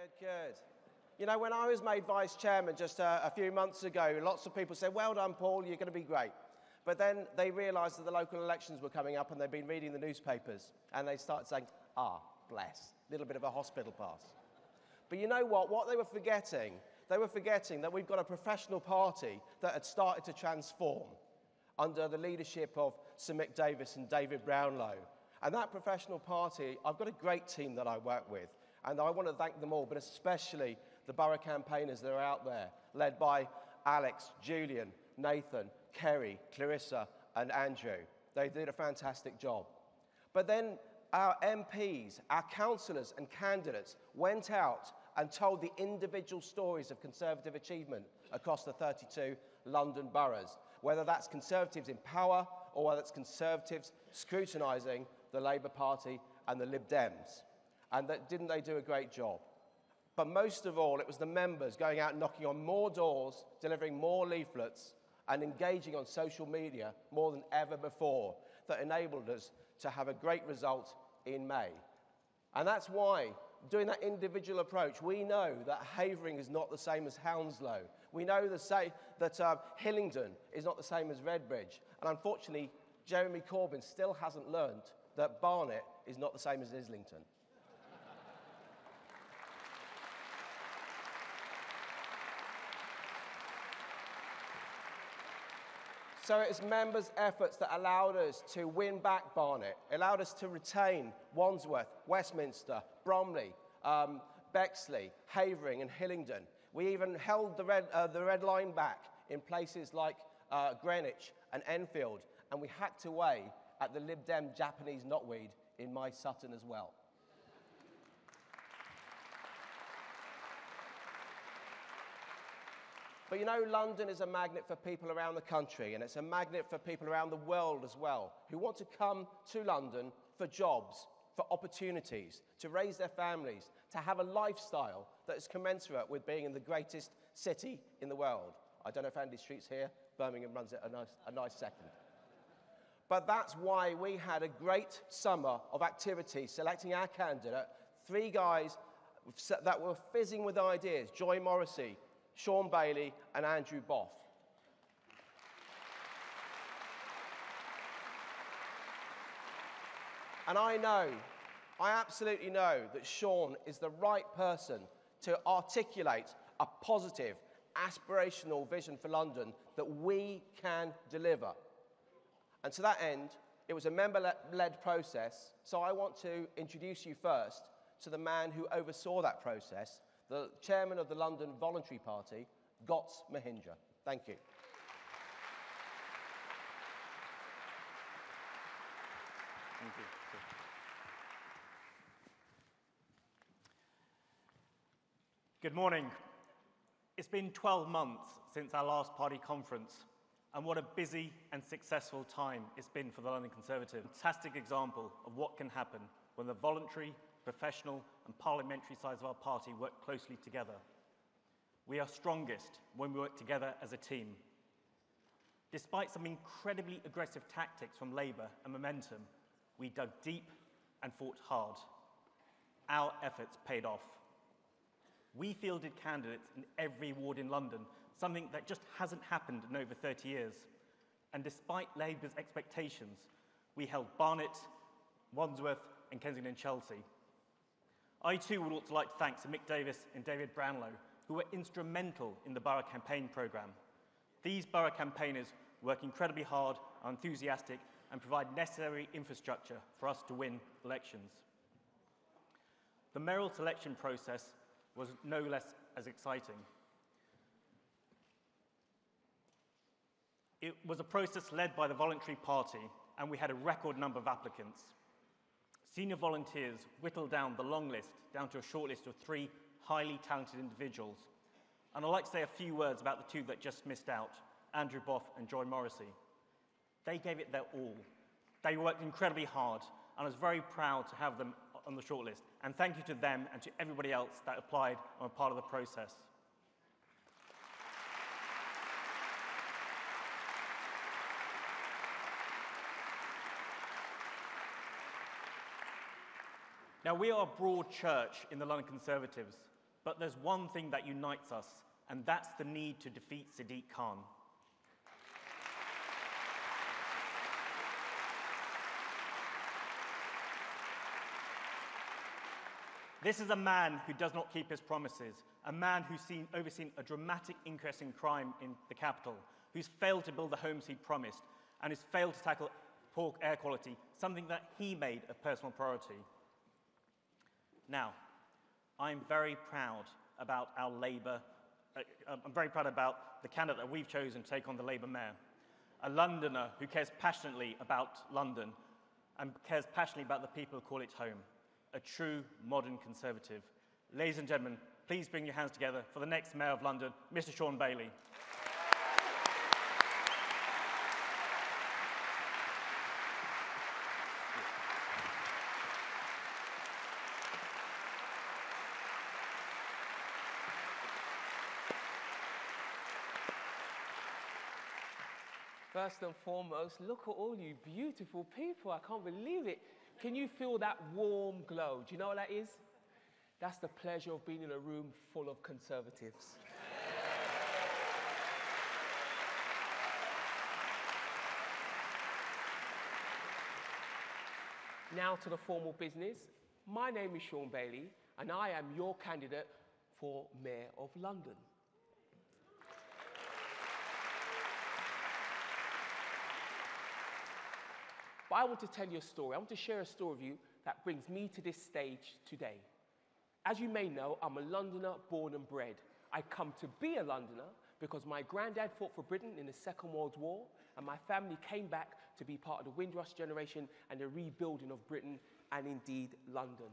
Good, good. You know, when I was made vice chairman just a few months ago, lots of people said, well done, Paul, you're going to be great. But then they realised that the local elections were coming up and they'd been reading the newspapers and they started saying, bless, a little bit of a hospital pass. But you know what? What they were forgetting that we've got a professional party that had started to transform under the leadership of Sir Mick Davis and David Brownlow. And that professional party, I've got a great team that I work with, and I want to thank them all, but especially the borough campaigners that are out there, led by Alex, Julian, Nathan, Kerry, Clarissa, and Andrew. They did a fantastic job. But then our MPs, our councillors and candidates went out and told the individual stories of Conservative achievement across the 32 London boroughs, whether that's Conservatives in power or whether it's Conservatives scrutinising the Labour Party and the Lib Dems. And didn't they do a great job? But most of all, it was the members going out knocking on more doors, delivering more leaflets, and engaging on social media more than ever before that enabled us to have a great result in May. And that's why, doing that individual approach, we know that Havering is not the same as Hounslow. We know that Hillingdon is not the same as Redbridge. And unfortunately, Jeremy Corbyn still hasn't learned that Barnet is not the same as Islington. So it's members' efforts that allowed us to win back Barnet, allowed us to retain Wandsworth, Westminster, Bromley, Bexley, Havering and Hillingdon. We even held the red line back in places like Greenwich and Enfield, and we hacked away at the Lib Dem Japanese knotweed in my Sutton as well. But you know, London is a magnet for people around the country, and it's a magnet for people around the world as well, who want to come to London for jobs, for opportunities, to raise their families, to have a lifestyle that is commensurate with being in the greatest city in the world. I don't know if Andy Street's here. Birmingham runs it a nice second. But that's why we had a great summer of activity selecting our candidate, 3 guys that were fizzing with ideas, Joy Morrissey, Sean Bailey and Andrew Boff. And I absolutely know that Sean is the right person to articulate a positive, aspirational vision for London that we can deliver. And to that end, it was a member-led process, so I want to introduce you first to the man who oversaw that process, the chairman of the London Voluntary Party, Gotz Mahindra. Thank you. Thank you. Good morning. It's been 12 months since our last party conference, and what a busy and successful time it's been for the London Conservative. Fantastic example of what can happen when the voluntary, professional and parliamentary sides of our party work closely together. We are strongest when we work together as a team. Despite some incredibly aggressive tactics from Labour and Momentum, we dug deep and fought hard. Our efforts paid off. We fielded candidates in every ward in London, something that just hasn't happened in over 30 years. And despite Labour's expectations, we held Barnet, Wandsworth and Kensington Chelsea. I too would also like to thank Sir Mick Davis and David Brownlow, who were instrumental in the borough campaign programme. These borough campaigners work incredibly hard, are enthusiastic and provide necessary infrastructure for us to win elections. The mayoral selection process was no less as exciting. It was a process led by the Voluntary Party, and we had a record number of applicants. Senior volunteers whittled down the long list down to a short list of 3 highly talented individuals. And I'd like to say a few words about the 2 that just missed out, Andrew Boff and Joy Morrissey. They gave it their all. They worked incredibly hard, and I was very proud to have them on the shortlist. And thank you to them and to everybody else that applied and were part of the process. Now, we are a broad church in the London Conservatives. But there's one thing that unites us, and that's the need to defeat Sadiq Khan. This is a man who does not keep his promises, a man who's overseen a dramatic increase in crime in the capital, who's failed to build the homes he promised, and who's failed to tackle poor air quality, something that he made a personal priority. Now, I'm very proud about our Labour, I'm very proud about the candidate that we've chosen to take on the Labour mayor, a Londoner who cares passionately about London and cares passionately about the people who call it home. A true modern Conservative. Ladies and gentlemen, please bring your hands together for the next Mayor of London, Mr. Shaun Bailey. First and foremost, look at all you beautiful people. I can't believe it. Can you feel that warm glow? Do you know what that is? That's the pleasure of being in a room full of Conservatives. Now to the formal business. My name is Shaun Bailey, and I am your candidate for Mayor of London. But I want to tell you a story. I want to share a story with you that brings me to this stage today. As you may know, I'm a Londoner born and bred. I come to be a Londoner because my granddad fought for Britain in the Second World War, and my family came back to be part of the Windrush generation and the rebuilding of Britain and indeed London.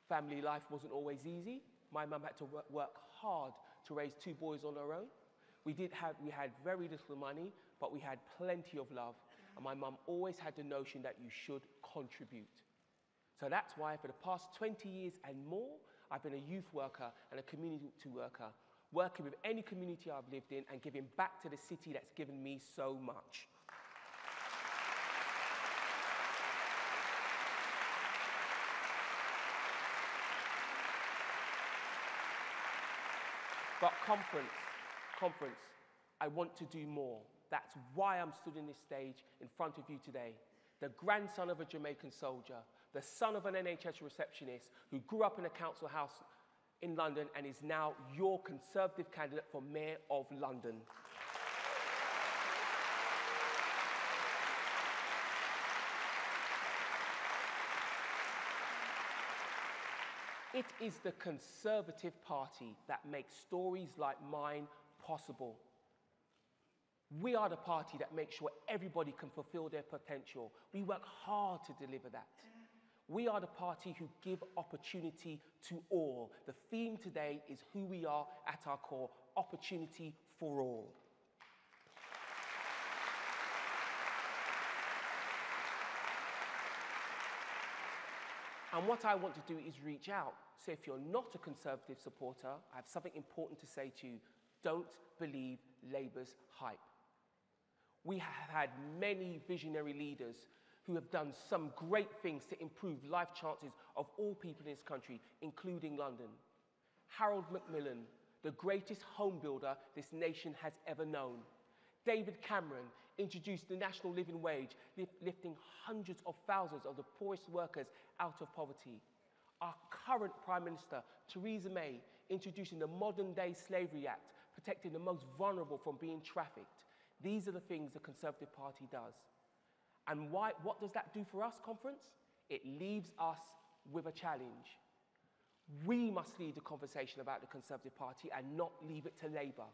Family life wasn't always easy. My mum had to work hard to raise two boys on her own. We had very little money, but we had plenty of love. And my mum always had the notion that you should contribute. So that's why for the past 20 years and more, I've been a youth worker and a community worker, working with any community I've lived in and giving back to the city that's given me so much. But conference, I want to do more. That's why I'm stood in this stage in front of you today. The grandson of a Jamaican soldier, the son of an NHS receptionist who grew up in a council house in London and is now your Conservative candidate for Mayor of London. It is the Conservative Party that makes stories like mine possible. We are the party that makes sure everybody can fulfill their potential. We work hard to deliver that. We are the party who give opportunity to all. The theme today is who we are at our core, opportunity for all. And what I want to do is reach out. So if you're not a Conservative supporter, I have something important to say to you. Don't believe Labour's hype. We have had many visionary leaders who have done some great things to improve life chances of all people in this country, including London. Harold Macmillan, the greatest home builder this nation has ever known. David Cameron introduced the national living wage, lifting hundreds of thousands of the poorest workers out of poverty. Our current Prime Minister, Theresa May, introducing the Modern-Day Slavery Act, protecting the most vulnerable from being trafficked. These are the things the Conservative Party does. And what does that do for us, conference? It leaves us with a challenge. We must lead the conversation about the Conservative Party and not leave it to Labour.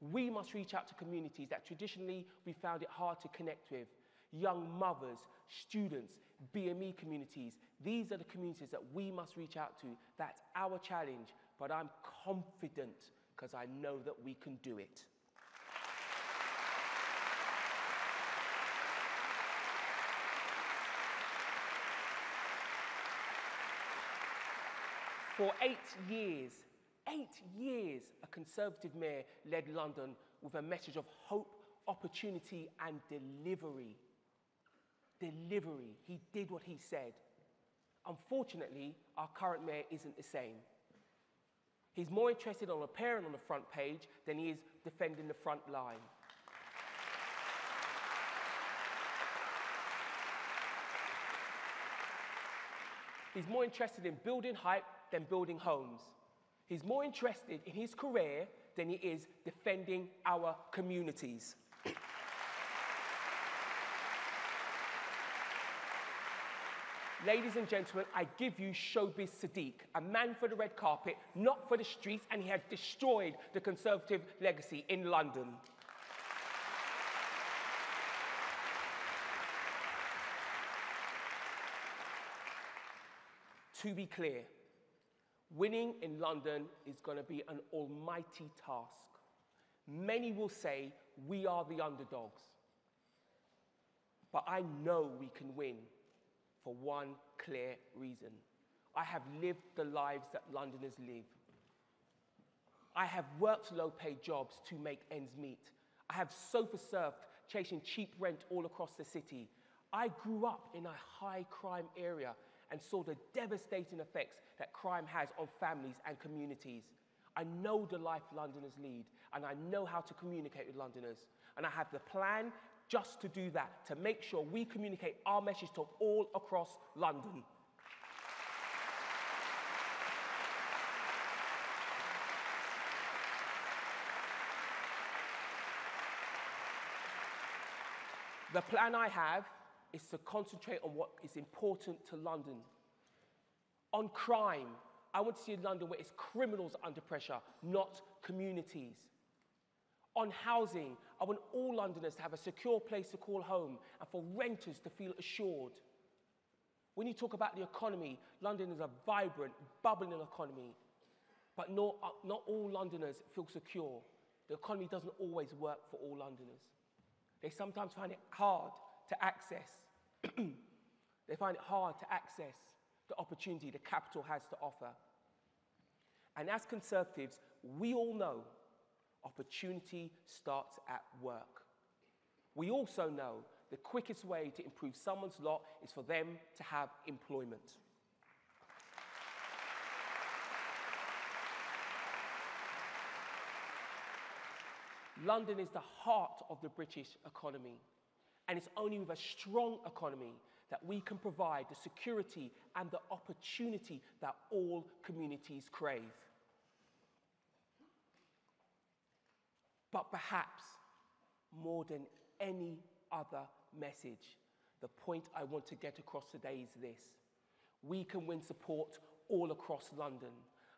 We must reach out to communities that traditionally we found it hard to connect with. Young mothers, students, BME communities. These are the communities that we must reach out to. That's our challenge, but I'm confident because I know that we can do it. For 8 years, a Conservative mayor led London with a message of hope, opportunity, and delivery. Delivery. He did what he said. Unfortunately, our current mayor isn't the same. He's more interested in appearing on the front page than he is defending the front line. He's more interested in building hype than building homes. He's more interested in his career than he is defending our communities. Ladies and gentlemen, I give you Showbiz Sadiq, a man for the red carpet, not for the streets, and he has destroyed the Conservative legacy in London. To be clear, winning in London is going to be an almighty task. Many will say we are the underdogs. But I know we can win for one clear reason. I have lived the lives that Londoners live. I have worked low-paid jobs to make ends meet. I have sofa surfed, chasing cheap rent all across the city. I grew up in a high-crime area and saw the devastating effects that crime has on families and communities. I know the life Londoners lead, and I know how to communicate with Londoners. And I have the plan just to do that, to make sure we communicate our message to all across London. The plan I have is to concentrate on what is important to London. On crime, I want to see a London where it's criminals under pressure, not communities. On housing, I want all Londoners to have a secure place to call home and for renters to feel assured. When you talk about the economy, London is a vibrant, bubbling economy. But not all Londoners feel secure. The economy doesn't always work for all Londoners. They sometimes find it hard to access. They find it hard to access the opportunity the capital has to offer. And as Conservatives, we all know opportunity starts at work. We also know the quickest way to improve someone's lot is for them to have employment. London is the heart of the British economy, and it's only with a strong economy that we can provide the security and the opportunity that all communities crave. But perhaps more than any other message, the point I want to get across today is this: we can win support all across London.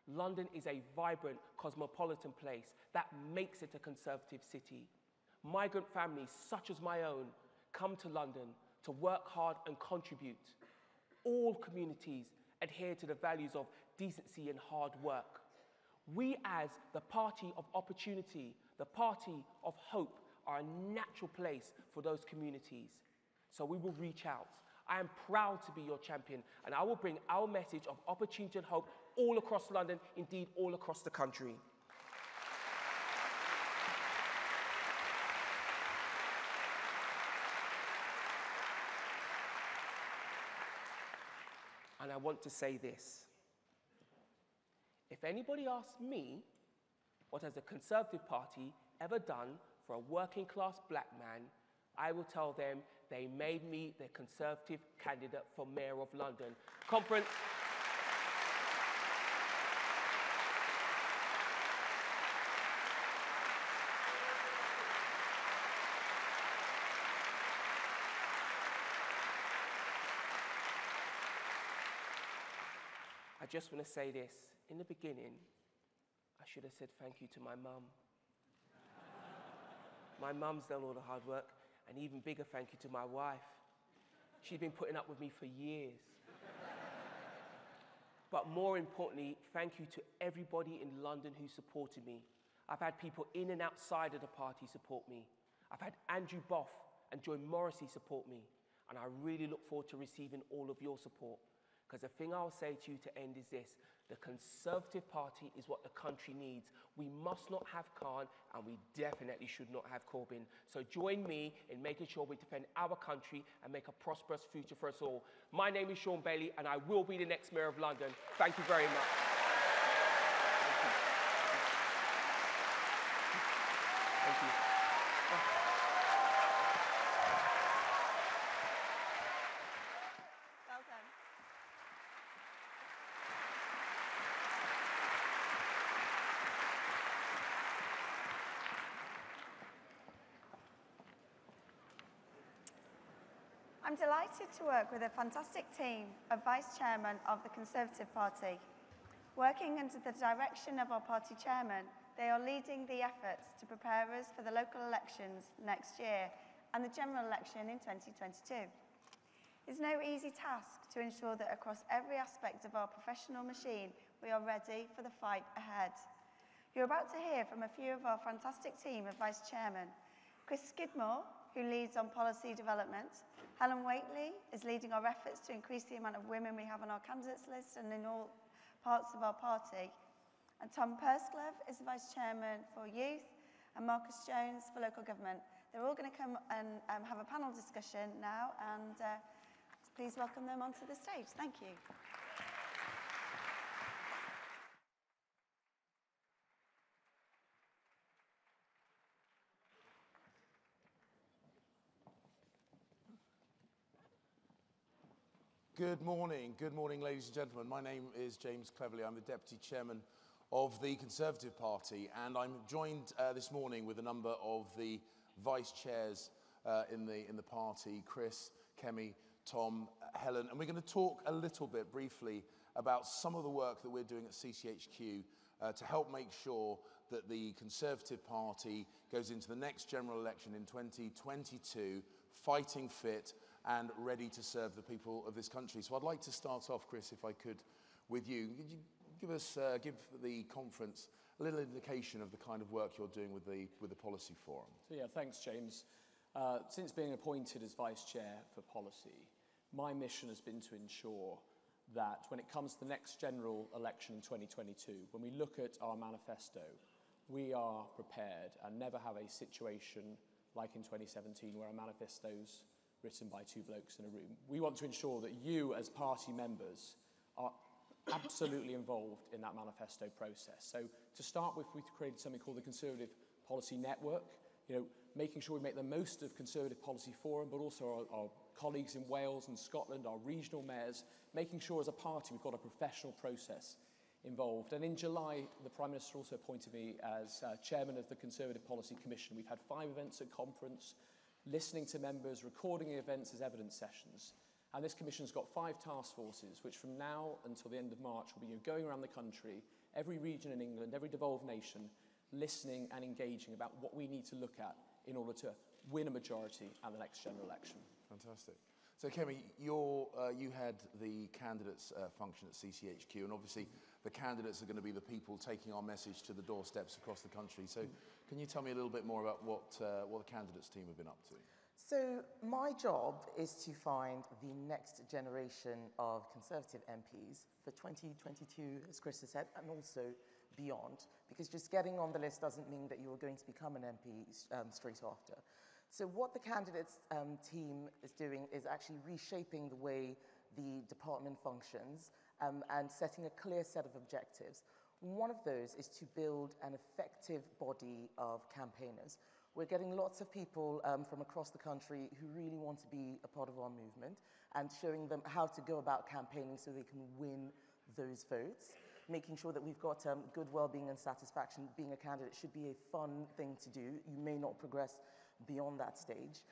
London is a vibrant, cosmopolitan place that makes it a Conservative city. Migrant families, such as my own, come to London to work hard and contribute. All communities adhere to the values of decency and hard work. We, as the party of opportunity, the party of hope, are a natural place for those communities. So we will reach out. I am proud to be your champion, and I will bring our message of opportunity and hope all across London, indeed all across the country. And I want to say this. If anybody asks me, what has the Conservative Party ever done for a working class black man, I will tell them they made me their Conservative candidate for Mayor of London. Conference. I just want to say this. In the beginning, I should have said thank you to my mum. My mum's done all the hard work, and even bigger thank you to my wife. She's been putting up with me for years. But more importantly, thank you to everybody in London who supported me. I've had people in and outside of the party support me. I've had Andrew Boff and Joy Morrissey support me, and I really look forward to receiving all of your support. Because the thing I'll say to you to end is this: the Conservative Party is what the country needs. We must not have Khan, and we definitely should not have Corbyn. So join me in making sure we defend our country and make a prosperous future for us all. My name is Sean Bailey, and I will be the next Mayor of London. Thank you very much. Thank you. Thank you. Well done. I'm delighted to work with a fantastic team of Vice Chairmen of the Conservative Party. Working under the direction of our party chairman, they are leading the efforts to prepare us for the local elections next year and the general election in 2022. It's no easy task to ensure that across every aspect of our professional machine, we are ready for the fight ahead. You're about to hear from a few of our fantastic team of Vice Chairmen. Chris Skidmore, who leads on policy development. Helen Whately is leading our efforts to increase the amount of women we have on our candidates list and in all parts of our party. And Tom Pursglove is the Vice Chairman for Youth, and Marcus Jones for Local Government. They're all going to come and have a panel discussion now, and please welcome them onto the stage. Thank you. Good morning, ladies and gentlemen. My name is James Cleverly. I'm the Deputy Chairman of the Conservative Party, and I'm joined this morning with a number of the Vice Chairs in the party, Chris, Kemi, Tom, Helen, and we're going to talk a little bit briefly about some of the work that we're doing at CCHQ to help make sure that the Conservative Party goes into the next general election in 2022 fighting fit and ready to serve the people of this country. So I'd like to start off, Chris, if I could, with you. Could you give the conference a little indication of the kind of work you're doing with the Policy Forum? So yeah, thanks, James. Since being appointed as Vice Chair for Policy, my mission has been to ensure that when it comes to the next general election in 2022, when we look at our manifesto, we are prepared and never have a situation like in 2017 where our manifesto's written by two blokes in a room. We want to ensure that you, as party members, are absolutely involved in that manifesto process. So to start with, we've created something called the Conservative Policy Network, making sure we make the most of Conservative Policy Forum, but also our colleagues in Wales and Scotland, our regional mayors, making sure as a party we've got a professional process involved. And in July, the Prime Minister also appointed me as Chairman of the Conservative Policy Commission. We've had 5 events at conference, listening to members, recording the events as evidence sessions. And this commission's got 5 task forces, which from now until the end of March will be going around the country, every region in England, every devolved nation, listening and engaging about what we need to look at in order to win a majority at the next general election. Fantastic. So Kemi, you had the candidates function at CCHQ, and obviously the candidates are going to be the people taking our message to the doorsteps across the country. So can you tell me a little bit more about what the candidates team have been up to? So my job is to find the next generation of Conservative MPs for 2022, as Chris has said, and also beyond, because just getting on the list doesn't mean that you're going to become an MP straight after. So what the candidates team is doing is actually reshaping the way the department functions and setting a clear set of objectives. One of those is to build an effective body of campaigners. We're getting lots of people from across the country who really want to be a part of our movement and showing them how to go about campaigning so they can win those votes. Making sure that we've got good well-being and satisfaction. Being a candidate should be a fun thing to do. You may not progress beyond that stage.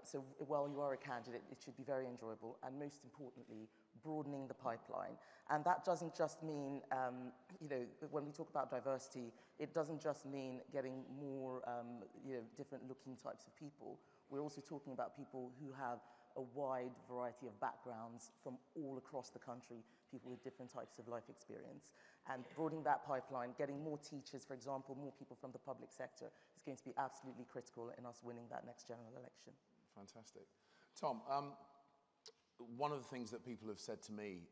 So while you are a candidate, it should be very enjoyable, and most importantly, broadening the pipeline. And that doesn't just mean, when we talk about diversity, it doesn't just mean getting more, different looking types of people. We're also talking about people who have a wide variety of backgrounds from all across the country, people with different types of life experience. And broadening that pipeline, getting more teachers, for example, more people from the public sector, is going to be absolutely critical in us winning that next general election. Fantastic. Tom, one of the things that people have said to me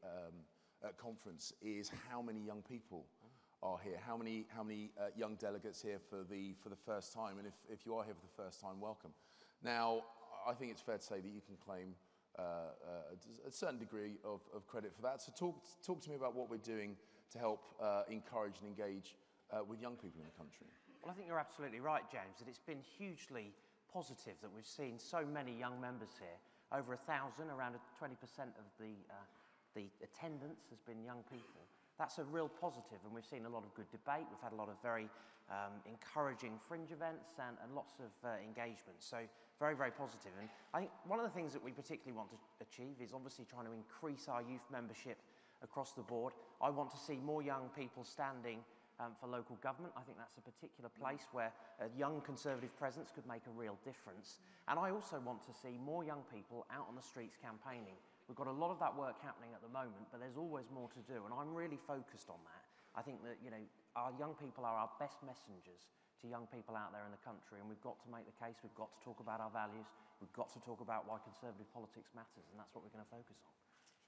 at conference is how many young people are here, how many young delegates here for the first time, and if you are here for the first time, welcome. Now, I think it's fair to say that you can claim a certain degree of credit for that. So talk to me about what we're doing to help encourage and engage with young people in the country. Well, I think you're absolutely right, James, that it's been hugely positive that we've seen so many young members here. Over 1,000, around 20% of the attendance has been young people. That's a real positive, and we've seen a lot of good debate. We've had a lot of very encouraging fringe events and lots of engagement. So very, very positive. And I think one of the things that we particularly want to achieve is obviously trying to increase our youth membership across the board. I want to see more young people standing for local government. I think that's a particular place where a young Conservative presence could make a real difference. And I also want to see more young people out on the streets campaigning. We've got a lot of that work happening at the moment, but there's always more to do, and I'm really focused on that. I think that, you know, our young people are our best messengers to young people out there in the country, and we've got to make the case, we've got to talk about our values, we've got to talk about why Conservative politics matters, and that's what we're going to focus on.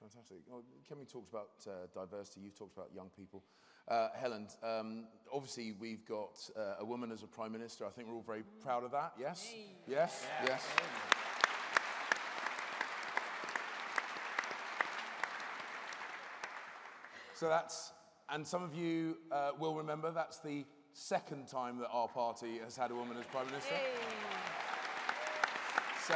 Fantastic. Well, Kemi talks about diversity, you've talked about young people. Helen, obviously we've got a woman as a Prime Minister. I think we're all very proud of that, yes? Yes, yes. So that's, and some of you will remember, that's the second time that our party has had a woman as Prime Minister. So,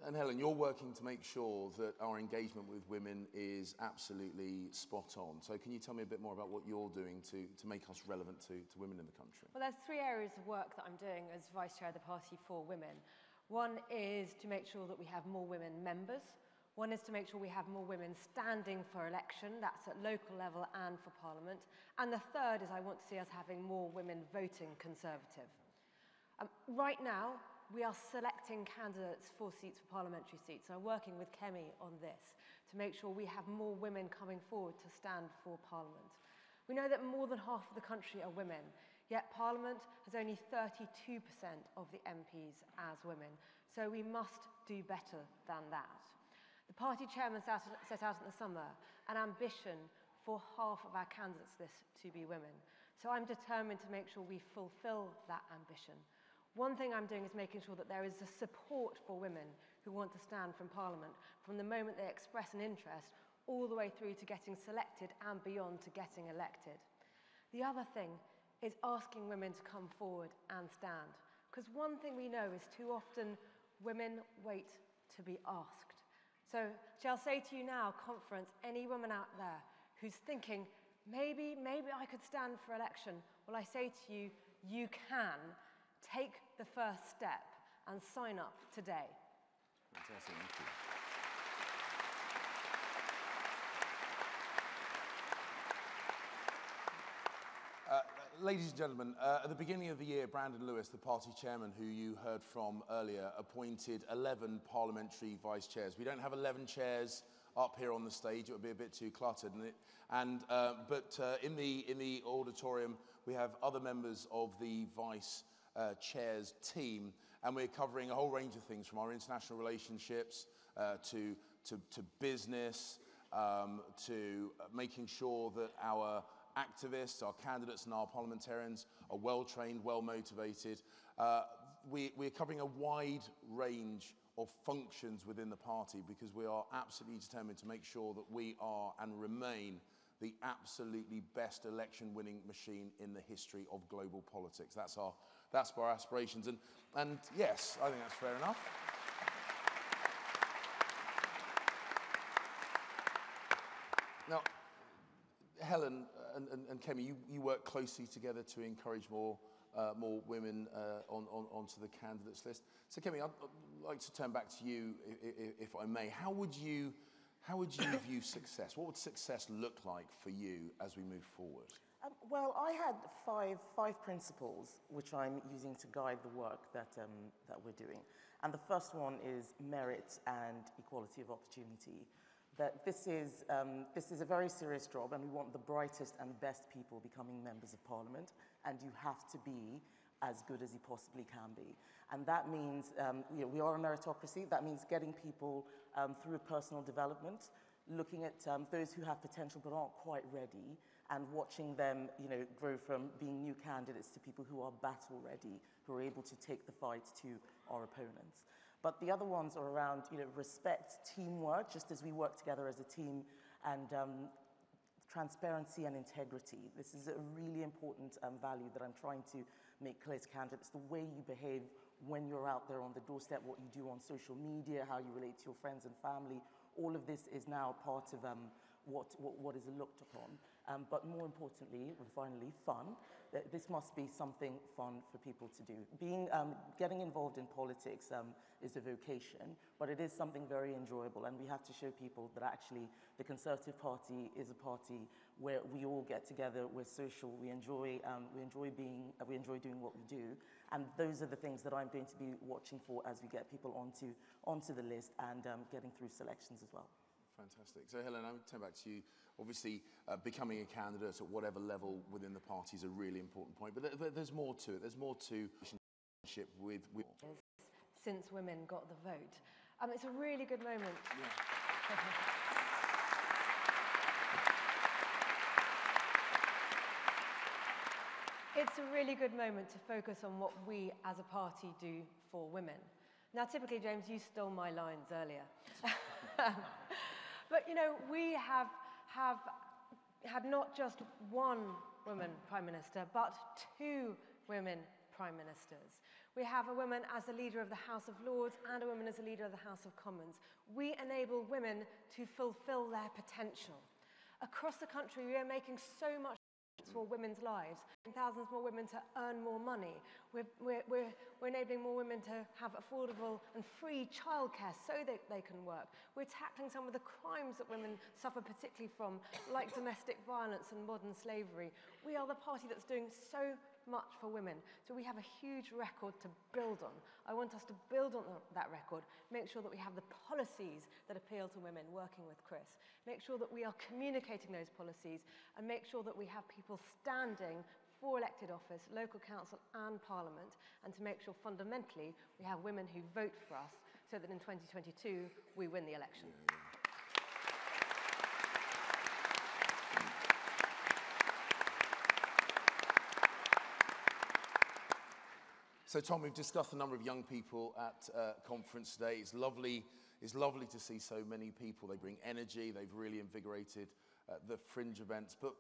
and Helen, you're working to make sure that our engagement with women is absolutely spot on. So can you tell me a bit more about what you're doing to make us relevant to women in the country? Well, there's 3 areas of work that I'm doing as Vice Chair of the Party for Women. One is to make sure that we have more women members. One is to make sure we have more women standing for election, that's at local level and for Parliament. And the third is I want to see us having more women voting Conservative. Right now, we are selecting candidates for seats for parliamentary seats. So I'm working with Kemi on this to make sure we have more women coming forward to stand for Parliament. We know that more than half of the country are women, yet Parliament has only 32% of the MPs as women. So we must do better than that. The party chairman set out in the summer an ambition for half of our candidates list to be women. So I'm determined to make sure we fulfill that ambition. One thing I'm doing is making sure that there is a support for women who want to stand from Parliament from the moment they express an interest all the way through to getting selected and beyond to getting elected. The other thing is asking women to come forward and stand. Because one thing we know is too often women wait to be asked. So shall I say to you now, conference, any woman out there who's thinking, maybe I could stand for election, well, I say to you, you can. Take the first step and sign up today. Fantastic, thank you. Ladies and gentlemen, at the beginning of the year, Brandon Lewis, the party chairman who you heard from earlier, appointed 11 parliamentary vice chairs. We don't have 11 chairs up here on the stage; it would be a bit too cluttered. But in the auditorium, we have other members of the vice chairs team, and we're covering a whole range of things from our international relationships to business, to making sure that our activists, our candidates and our parliamentarians are well-trained, well-motivated. We're covering a wide range of functions within the party because we are absolutely determined to make sure that we are and remain the absolutely best election-winning machine in the history of global politics. That's our aspirations. And yes, I think that's fair enough. Now, Helen and Kemi, you work closely together to encourage more women onto the candidates list. So, Kemi, I'd like to turn back to you, if I may. How would you view success? What would success look like for you as we move forward? Well, I had five principles which I'm using to guide the work that we're doing. And the first one is merit and equality of opportunity. That this is a very serious job, and we want the brightest and best people becoming members of Parliament, and you have to be as good as you possibly can be. And that means, we are a meritocracy. That means getting people through personal development, looking at those who have potential but aren't quite ready, and watching them, grow from being new candidates to people who are battle ready, who are able to take the fight to our opponents. But the other ones are around, respect, teamwork, just as we work together as a team, and transparency and integrity. This is a really important value that I'm trying to make clear to candidates. The way you behave when you're out there on the doorstep, what you do on social media, how you relate to your friends and family, all of this is now part of what is looked upon. But more importantly, and finally, fun. This must be something fun for people to do. Getting involved in politics is a vocation, but it is something very enjoyable, and we have to show people that actually the Conservative Party is a party where we all get together, we're social, we enjoy doing what we do, and those are the things that I'm going to be watching for as we get people onto the list and getting through selections as well. Fantastic. So, Helen, I would turn back to you. Obviously, becoming a candidate at whatever level within the party is a really important point, but there's more to it. There's more to relationship with since women got the vote. It's a really good moment. Yeah. It's a really good moment to focus on what we as a party do for women. Now, typically, James, you stole my lines earlier. But, you know, we have had not just one woman Prime Minister, but two women Prime Ministers. We have a woman as the leader of the House of Lords and a woman as the leader of the House of Commons. We enable women to fulfil their potential. Across the country, we are making so much for women's lives, thousands more women to earn more money. We're enabling more women to have affordable and free childcare so that they can work. We're tackling some of the crimes that women suffer particularly from, like domestic violence and modern slavery. We are the party that's doing so much for women. So we have a huge record to build on. I want us to build on that record, make sure that we have the policies that appeal to women, working with Chris, make sure that we are communicating those policies, and make sure that we have people standing for elected office, local council and parliament, and to make sure fundamentally we have women who vote for us so that in 2022 we win the election. So, Tom, we've discussed a number of young people at conference today. It's lovely to see so many people. They bring energy. They've really invigorated the fringe events. But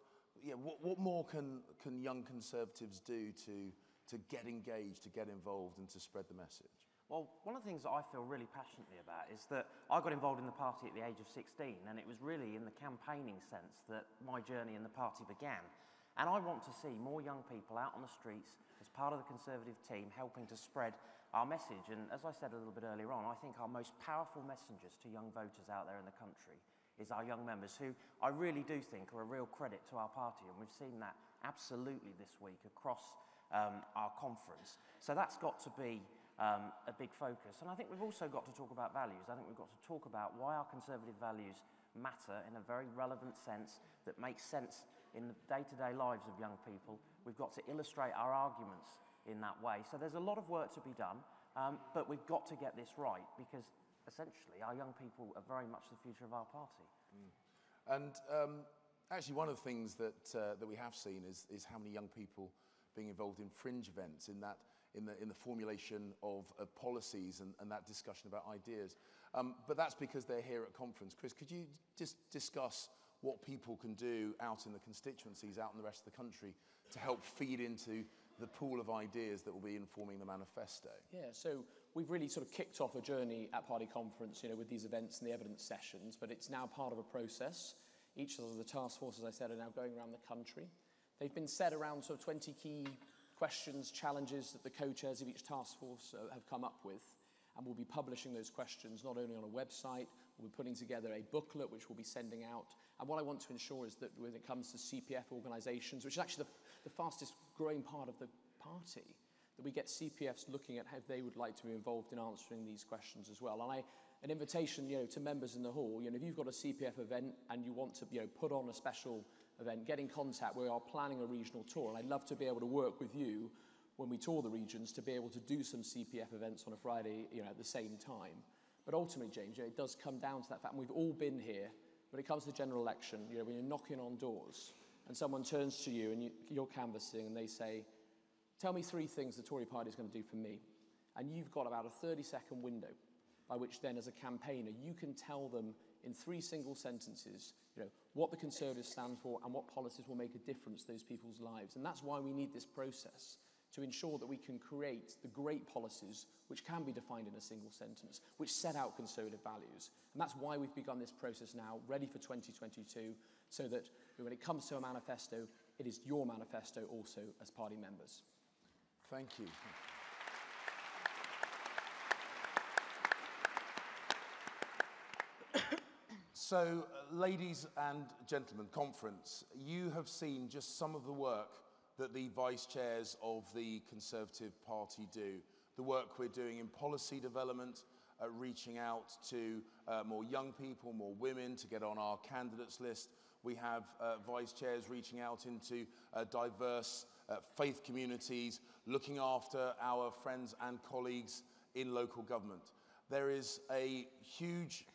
yeah, what more can young Conservatives do to get engaged, to get involved, and to spread the message? Well, one of the things that I feel really passionately about is that I got involved in the party at the age of 16, and it was really in the campaigning sense that my journey in the party began. And I want to see more young people out on the streets as part of the Conservative team helping to spread our message. And as I said a little bit earlier on, I think our most powerful messengers to young voters out there in the country is our young members, who I really do think are a real credit to our party. And we've seen that absolutely this week across our conference. So that's got to be a big focus. And I think we've also got to talk about values. I think we've got to talk about why our Conservative values matter in a very relevant sense that makes sense in the day-to-day lives of young people. We've got to illustrate our arguments in that way. So there's a lot of work to be done, but we've got to get this right, because essentially our young people are very much the future of our party. And actually, one of the things that we have seen is how many young people being involved in fringe events, in the formulation of policies and that discussion about ideas. But that's because they're here at conference. Chris, could you just discuss what people can do out in the constituencies, out in the rest of the country, to help feed into the pool of ideas that will be informing the manifesto? Yeah, so we've really sort of kicked off a journey at Party Conference, you know, with these events and the evidence sessions, but it's now part of a process. Each of the task forces, as I said, are now going around the country. They've been set around sort of 20 key questions, challenges that the co-chairs of each task force have come up with, and we'll be publishing those questions not only on a website, we'll be putting together a booklet which we'll be sending out. And what I want to ensure is that when it comes to CPF organisations, which is actually the fastest growing part of the party, that we get CPFs looking at how they would like to be involved in answering these questions as well. And an invitation, you know, to members in the hall, you know, if you've got a CPF event and you want to, you know, put on a special event, get in contact. We are planning a regional tour, and I'd love to be able to work with you when we tour the regions to be able to do some CPF events on a Friday, you know, at the same time. But ultimately, James, you know, it does come down to that fact, and we've all been here. When it comes to the general election, you know, when you're knocking on doors and someone turns to you and you're canvassing and they say, tell me 3 things the Tory party is going to do for me. And you've got about a 30-second window by which then, as a campaigner, you can tell them in 3 single sentences, what the Conservatives stand for and what policies will make a difference to those people's lives. And that's why we need this process, to ensure that we can create the great policies which can be defined in a single sentence, which set out Conservative values. And that's why we've begun this process now, ready for 2022, so that when it comes to a manifesto, it is your manifesto also as party members. Thank you. So, ladies and gentlemen, conference, you have seen just some of the work that the vice chairs of the Conservative Party do. The work we're doing in policy development, reaching out to more young people, more women to get on our candidates list. We have vice chairs reaching out into diverse faith communities, looking after our friends and colleagues in local government. There is a huge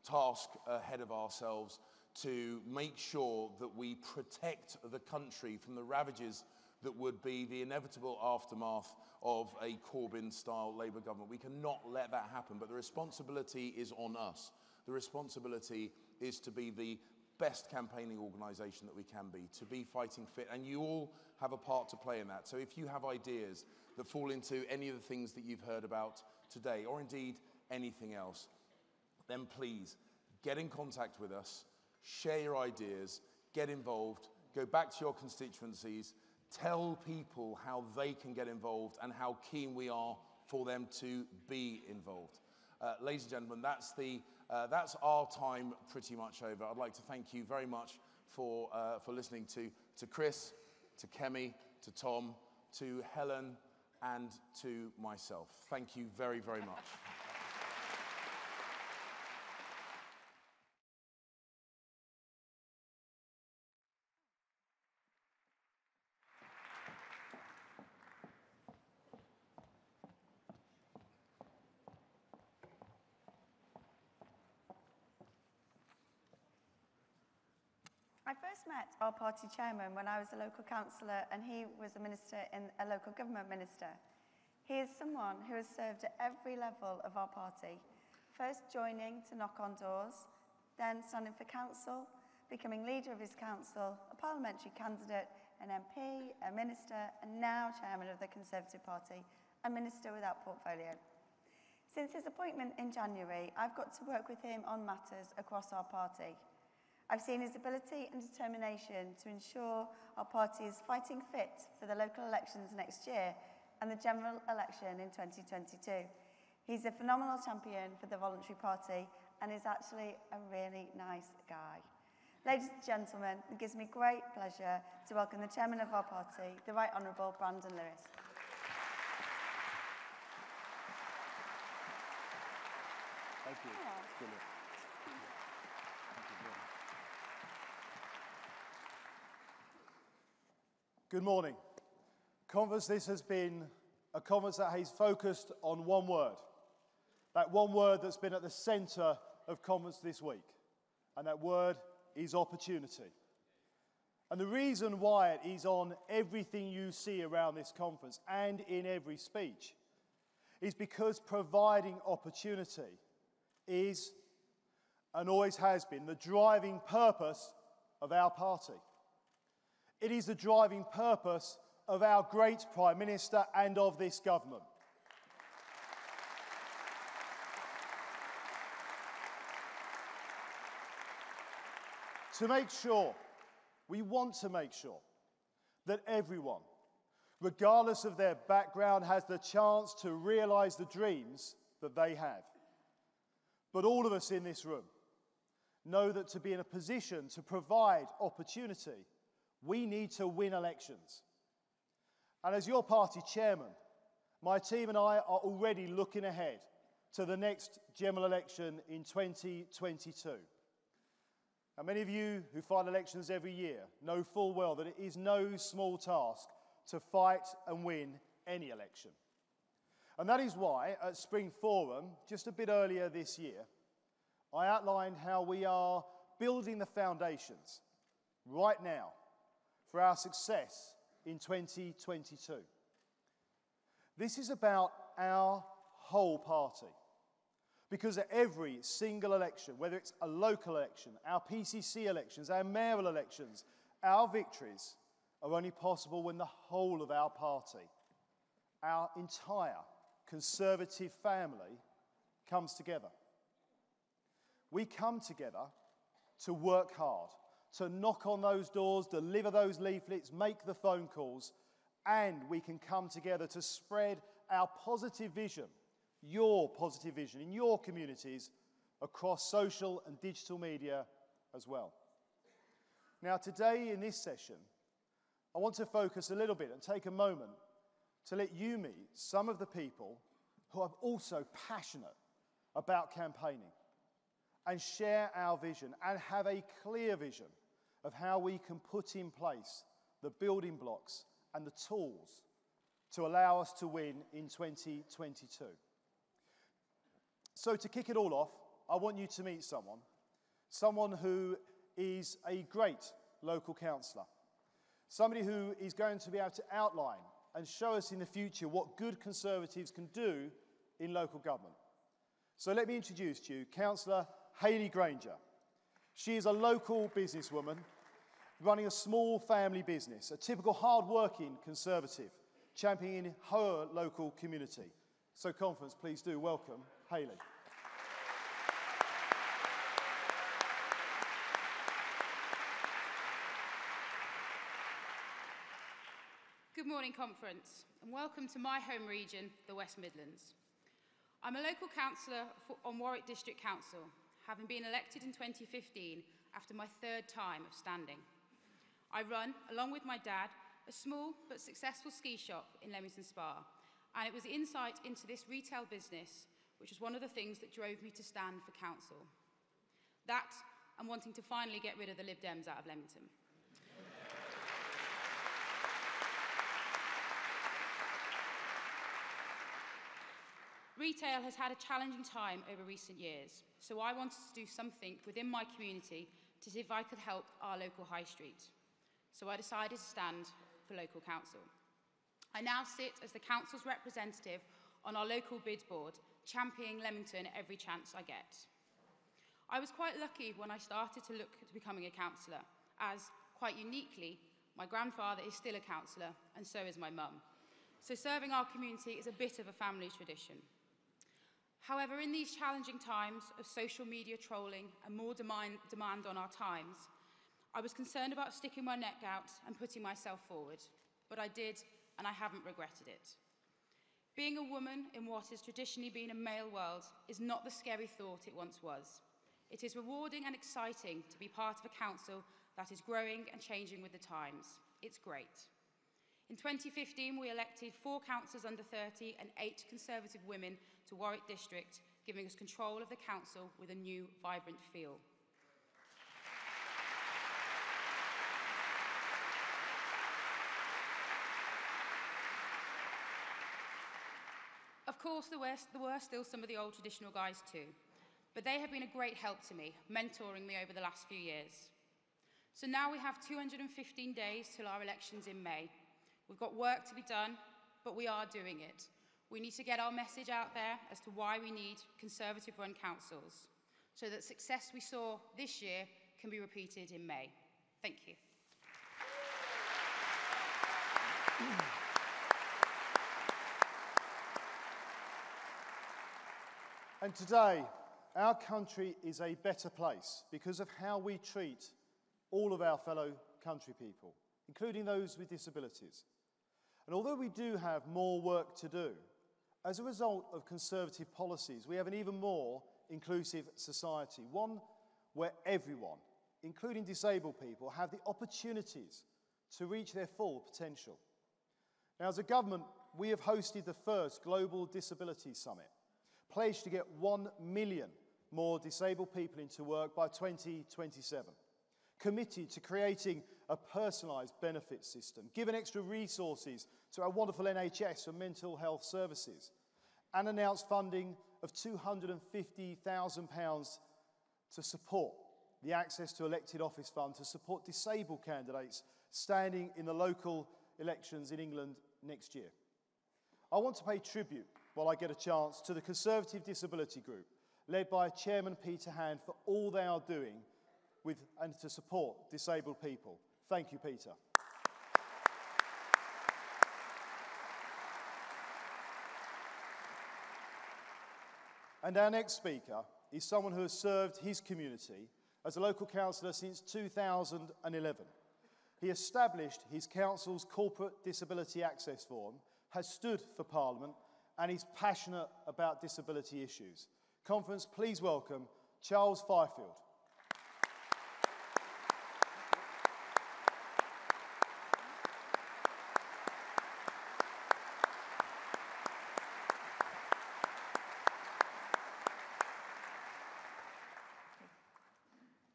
task ahead of ourselves to make sure that we protect the country from the ravages that would be the inevitable aftermath of a Corbyn-style Labour government. We cannot let that happen, but the responsibility is on us. The responsibility is to be the best campaigning organisation that we can be, to be fighting fit, and you all have a part to play in that. So if you have ideas that fall into any of the things that you've heard about today, or indeed anything else, then please get in contact with us, share your ideas, get involved, go back to your constituencies, tell people how they can get involved and how keen we are for them to be involved. Ladies and gentlemen, that's our time pretty much over. I'd like to thank you very much for listening to Chris, to Kemi, to Tom, to Helen, and to myself. Thank you very, very much. I first met our party chairman when I was a local councillor and he was a local government minister. He is someone who has served at every level of our party, first joining to knock on doors, then standing for council, becoming leader of his council, a parliamentary candidate, an MP, a minister, and now chairman of the Conservative Party, a minister without portfolio. Since his appointment in January, I've got to work with him on matters across our party. I've seen his ability and determination to ensure our party is fighting fit for the local elections next year and the general election in 2022. He's a phenomenal champion for the voluntary party and is actually a really nice guy. Ladies and gentlemen, it gives me great pleasure to welcome the chairman of our party, the Right Honourable Brandon Lewis. Thank you. Brilliant. Good morning. Conference, this has been a conference that has focused on one word. That one word that's been at the centre of conference this week. And that word is opportunity. And the reason why it is on everything you see around this conference and in every speech is because providing opportunity is and always has been the driving purpose of our party. It is the driving purpose of our great Prime Minister and of this government. To make sure, we want to make sure that everyone, regardless of their background, has the chance to realise the dreams that they have. But all of us in this room know that to be in a position to provide opportunity, we need to win elections. And as your party chairman, my team and I are already looking ahead to the next general election in 2022. Now, many of you who fight elections every year know full well that it is no small task to fight and win any election. And that is why at Spring Forum, just a bit earlier this year, I outlined how we are building the foundations right now for our success in 2022. This is about our whole party. Because at every single election, whether it's a local election, our PCC elections, our mayoral elections, our victories are only possible when the whole of our party, our entire Conservative family, comes together. We come together to work hard, to knock on those doors, deliver those leaflets, make the phone calls, and we can come together to spread our positive vision, your positive vision in your communities across social and digital media as well. Now, today in this session, I want to focus a little bit and take a moment to let you meet some of the people who are also passionate about campaigning and share our vision and have a clear vision of how we can put in place the building blocks and the tools to allow us to win in 2022. So to kick it all off, I want you to meet someone who is a great local councillor, somebody who is going to be able to outline and show us in the future what good Conservatives can do in local government. So let me introduce to you Councillor Hayley Granger. She is a local businesswoman running a small family business, a typical hard-working Conservative, championing her local community. So conference, please do welcome Hayley. Good morning, conference, and welcome to my home region, the West Midlands. I'm a local councillor on Warwick District Council, having been elected in 2015 after my third time of standing. I run, along with my dad, a small but successful ski shop in Leamington Spa, and it was insight into this retail business which was one of the things that drove me to stand for council. That and wanting to finally get rid of the Lib Dems out of Leamington. Retail has had a challenging time over recent years, so I wanted to do something within my community to see if I could help our local high street. So I decided to stand for local council. I now sit as the council's representative on our local bid board, championing Leamington every chance I get. I was quite lucky when I started to look at becoming a councillor, as, quite uniquely, my grandfather is still a councillor, and so is my mum. So serving our community is a bit of a family tradition. However, in these challenging times of social media trolling and more demand on our times, I was concerned about sticking my neck out and putting myself forward. But I did, and I haven't regretted it. Being a woman in what has traditionally been a male world is not the scary thought it once was. It is rewarding and exciting to be part of a council that is growing and changing with the times. It's great. In 2015, we elected 4 councillors under 30 and 8 Conservative women to Warwick District, giving us control of the council with a new, vibrant feel. Of course, there were still some of the old traditional guys too, but they have been a great help to me, mentoring me over the last few years. So now we have 215 days till our elections in May. We've got work to be done, but we are doing it. We need to get our message out there as to why we need Conservative-run councils, so that success we saw this year can be repeated in May. Thank you. And today, our country is a better place because of how we treat all of our fellow country people, including those with disabilities. And although we do have more work to do, as a result of Conservative policies, we have an even more inclusive society, one where everyone, including disabled people, have the opportunities to reach their full potential. Now, as a government, we have hosted the first Global Disability Summit, pledged to get 1 million more disabled people into work by 2027, committed to creating a personalised benefit system, given extra resources to our wonderful NHS and mental health services, and announced funding of £250,000 to support the Access to Elected Office Fund to support disabled candidates standing in the local elections in England next year. I want to pay tribute, while I get a chance, to the Conservative Disability Group, led by Chairman Peter Hand, for all they are doing and to support disabled people. Thank you, Peter. And our next speaker is someone who has served his community as a local councillor since 2011. He established his council's Corporate Disability Access Forum, has stood for Parliament, and is passionate about disability issues. Conference, please welcome Charles Fifield.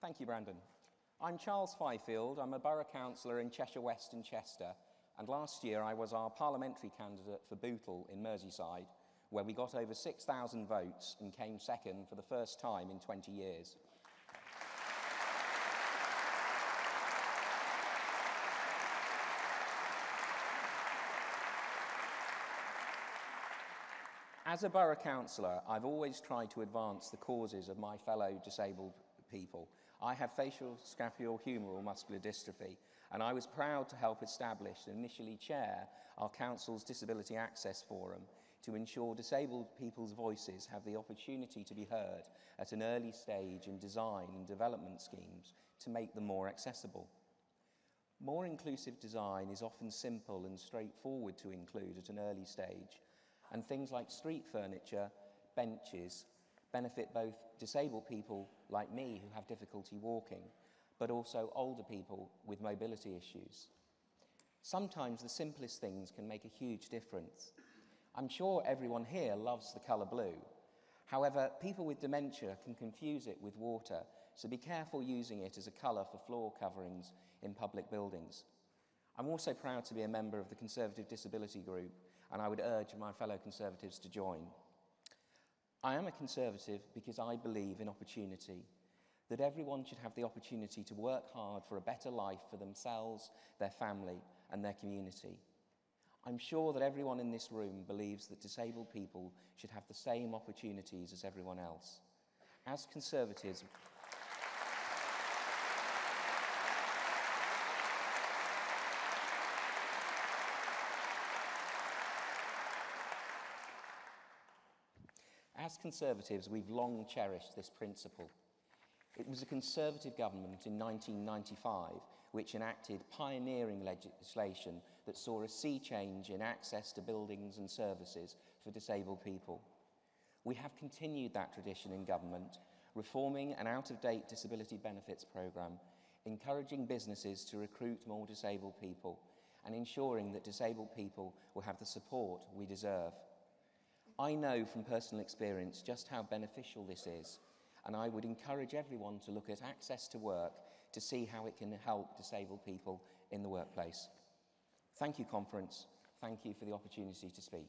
Thank you, Brandon. I'm Charles Fifield. I'm a borough councillor in Cheshire West and Chester, and last year I was our parliamentary candidate for Bootle in Merseyside, where we got over 6,000 votes and came second for the first time in 20 years. As a borough councillor, I've always tried to advance the causes of my fellow disabled people. I have facial scapulohumeral muscular dystrophy, and I was proud to help establish and initially chair our council's Disability Access Forum to ensure disabled people's voices have the opportunity to be heard at an early stage in design and development schemes to make them more accessible. More inclusive design is often simple and straightforward to include at an early stage, and things like street furniture, benches, benefit both disabled people like me who have difficulty walking, but also older people with mobility issues. Sometimes the simplest things can make a huge difference. I'm sure everyone here loves the colour blue. However, people with dementia can confuse it with water, so be careful using it as a colour for floor coverings in public buildings. I'm also proud to be a member of the Conservative Disability Group, and I would urge my fellow Conservatives to join. I am a Conservative because I believe in opportunity, that everyone should have the opportunity to work hard for a better life for themselves, their family, and their community. I'm sure that everyone in this room believes that disabled people should have the same opportunities as everyone else. As Conservatives, we've long cherished this principle. It was a Conservative government in 1995 which enacted pioneering legislation that saw a sea change in access to buildings and services for disabled people. We have continued that tradition in government, reforming an out-of-date disability benefits programme, encouraging businesses to recruit more disabled people, and ensuring that disabled people will have the support we deserve. I know from personal experience just how beneficial this is, and I would encourage everyone to look at access to work to see how it can help disabled people in the workplace. Thank you, Conference. Thank you for the opportunity to speak.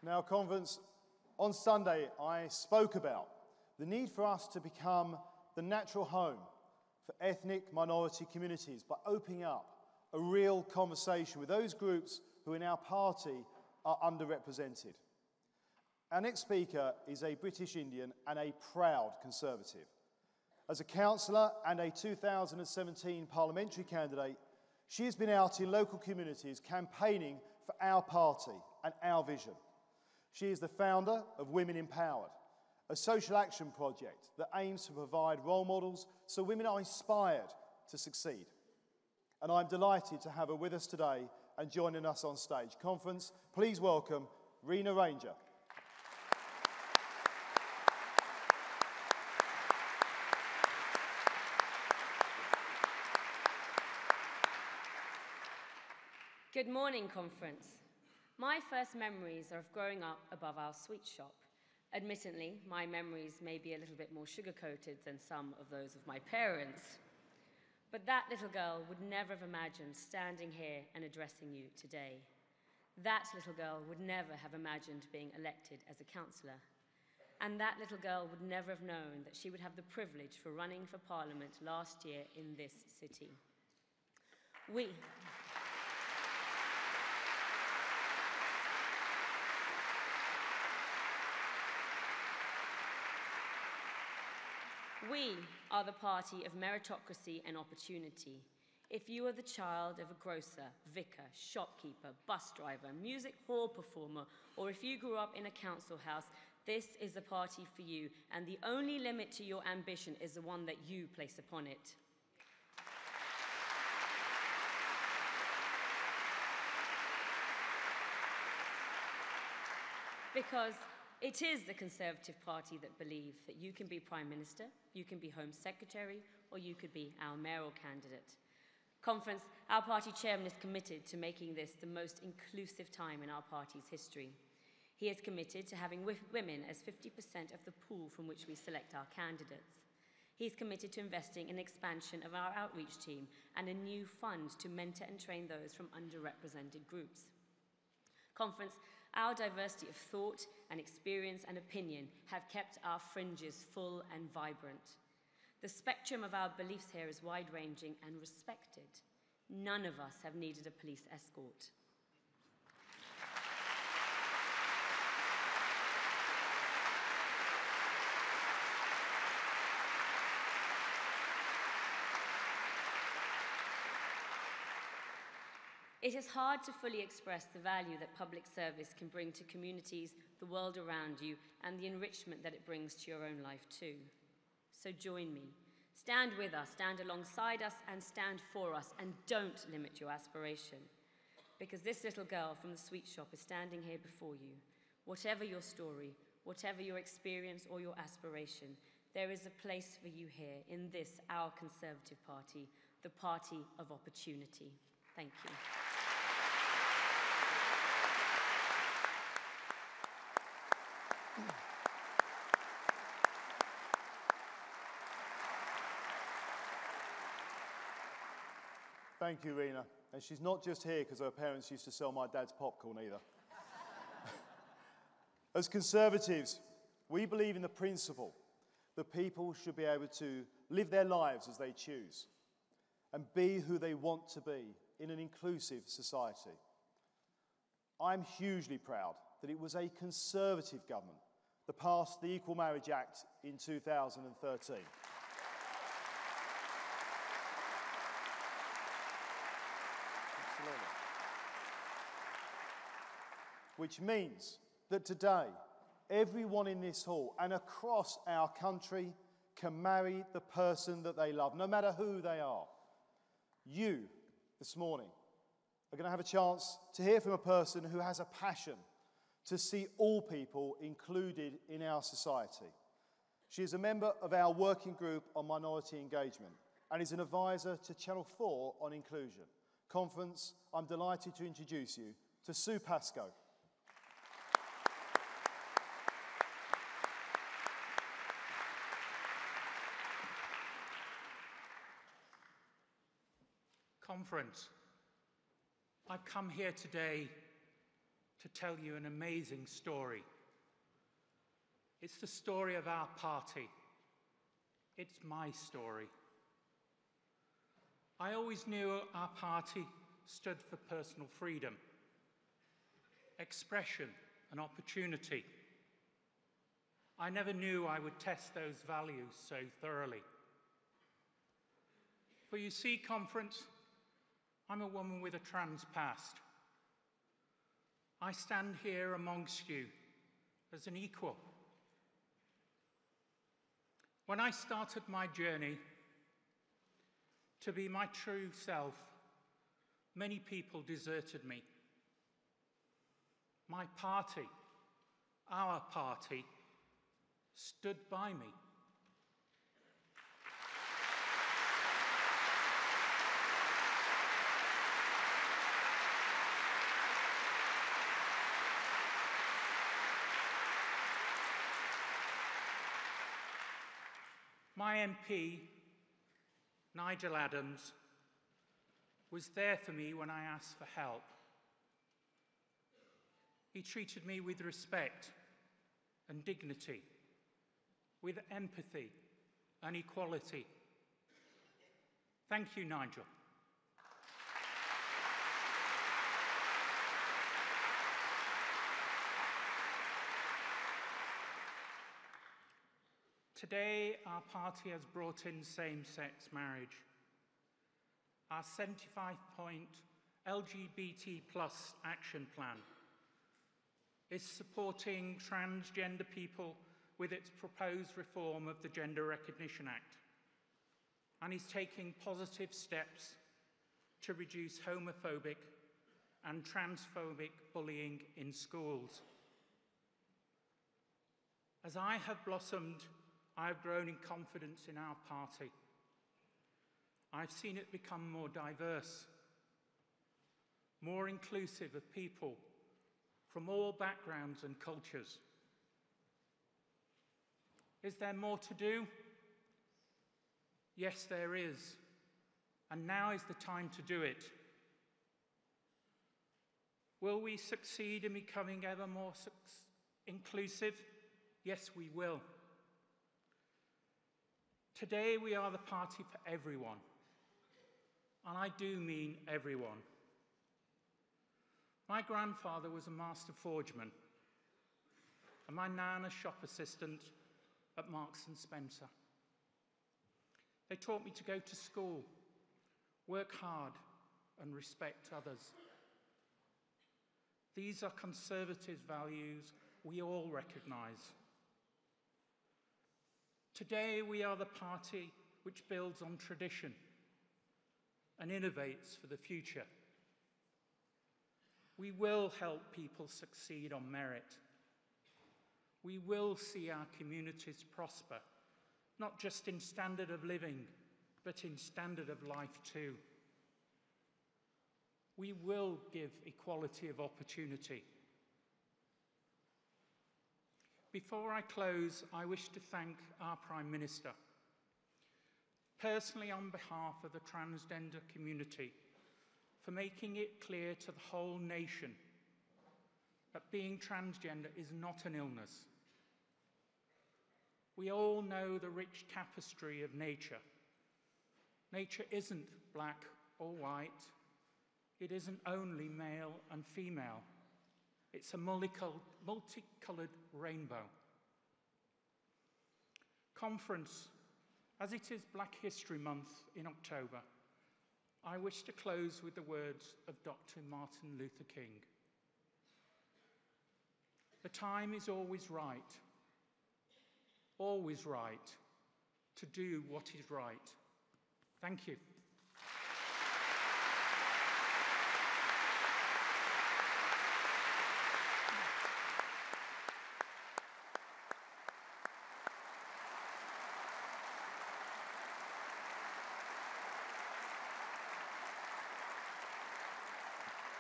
Now, Conference, on Sunday I spoke about the need for us to become the natural home for ethnic minority communities by opening up a real conversation with those groups who in our party are underrepresented. Our next speaker is a British Indian and a proud Conservative. As a councillor and a 2017 parliamentary candidate, she has been out in local communities campaigning for our party and our vision. She is the founder of Women Empowered, a social action project that aims to provide role models so women are inspired to succeed. And I'm delighted to have her with us today and joining us on stage. Conference, please welcome Rena Ranger. Good morning, Conference. My first memories are of growing up above our sweet shop. Admittedly, my memories may be a little bit more sugar-coated than some of those of my parents. But that little girl would never have imagined standing here and addressing you today. That little girl would never have imagined being elected as a councillor. And that little girl would never have known that she would have the privilege for running for Parliament last year in this city. We are the party of meritocracy and opportunity. If you are the child of a grocer, vicar, shopkeeper, bus driver, music hall performer, or if you grew up in a council house, this is the party for you, and the only limit to your ambition is the one that you place upon it. Because it is the Conservative Party that believe that you can be Prime Minister, you can be Home Secretary, or you could be our mayoral candidate. Conference, our party chairman is committed to making this the most inclusive time in our party's history. He is committed to having women as 50% of the pool from which we select our candidates. He is committed to investing in expansion of our outreach team and a new fund to mentor and train those from underrepresented groups. Conference, our diversity of thought and experience and opinion have kept our fringes full and vibrant. The spectrum of our beliefs here is wide-ranging and respected. None of us have needed a police escort. It is hard to fully express the value that public service can bring to communities, the world around you, and the enrichment that it brings to your own life too. So join me. Stand with us, stand alongside us, and stand for us, and don't limit your aspiration. Because this little girl from the sweet shop is standing here before you. Whatever your story, whatever your experience or your aspiration, there is a place for you here in this, our Conservative Party, the party of opportunity. Thank you. Thank you, Rena. And she's not just here because her parents used to sell my dad's popcorn either. As Conservatives, we believe in the principle that people should be able to live their lives as they choose and be who they want to be in an inclusive society. I'm hugely proud that it was a Conservative government that passed the Equal Marriage Act in 2013. Which means that today, everyone in this hall and across our country can marry the person that they love, no matter who they are. You, this morning, are going to have a chance to hear from a person who has a passion to see all people included in our society. She is a member of our working group on minority engagement and is an advisor to Channel 4 on inclusion. Conference, I'm delighted to introduce you to Sue Pascoe. Conference, I've come here today to tell you an amazing story. It's the story of our party. It's my story. I always knew our party stood for personal freedom, expression and opportunity. I never knew I would test those values so thoroughly. For you see, Conference, I'm a woman with a trans past. I stand here amongst you as an equal. When I started my journey to be my true self, many people deserted me. My party, our party, stood by me. My MP, Nigel Adams, was there for me when I asked for help. He treated me with respect and dignity with empathy and equality. Thank you, Nigel. Today, our party has brought in same-sex marriage. Our 75-point LGBT+ action plan is supporting transgender people with its proposed reform of the Gender Recognition Act, and is taking positive steps to reduce homophobic and transphobic bullying in schools. As I have blossomed, I have grown in confidence in our party. I've seen it become more diverse, more inclusive of people from all backgrounds and cultures. Is there more to do? Yes, there is. And now is the time to do it. Will we succeed in becoming ever more inclusive? Yes, we will. Today we are the party for everyone. And I do mean everyone. My grandfather was a master forgeman, and my nan a shop assistant at Marks and Spencer. They taught me to go to school, work hard, and respect others. These are conservative values we all recognise. Today we are the party which builds on tradition and innovates for the future. We will help people succeed on merit. We will see our communities prosper, not just in standard of living, but in standard of life too. We will give equality of opportunity. Before I close, I wish to thank our Prime Minister, personally on behalf of the transgender community, for making it clear to the whole nation that being transgender is not an illness. We all know the rich tapestry of nature. Nature isn't black or white. It isn't only male and female. It's a multicolored rainbow. Conference, as it is Black History Month in October, I wish to close with the words of Dr. Martin Luther King. The time is always right to do what is right. Thank you.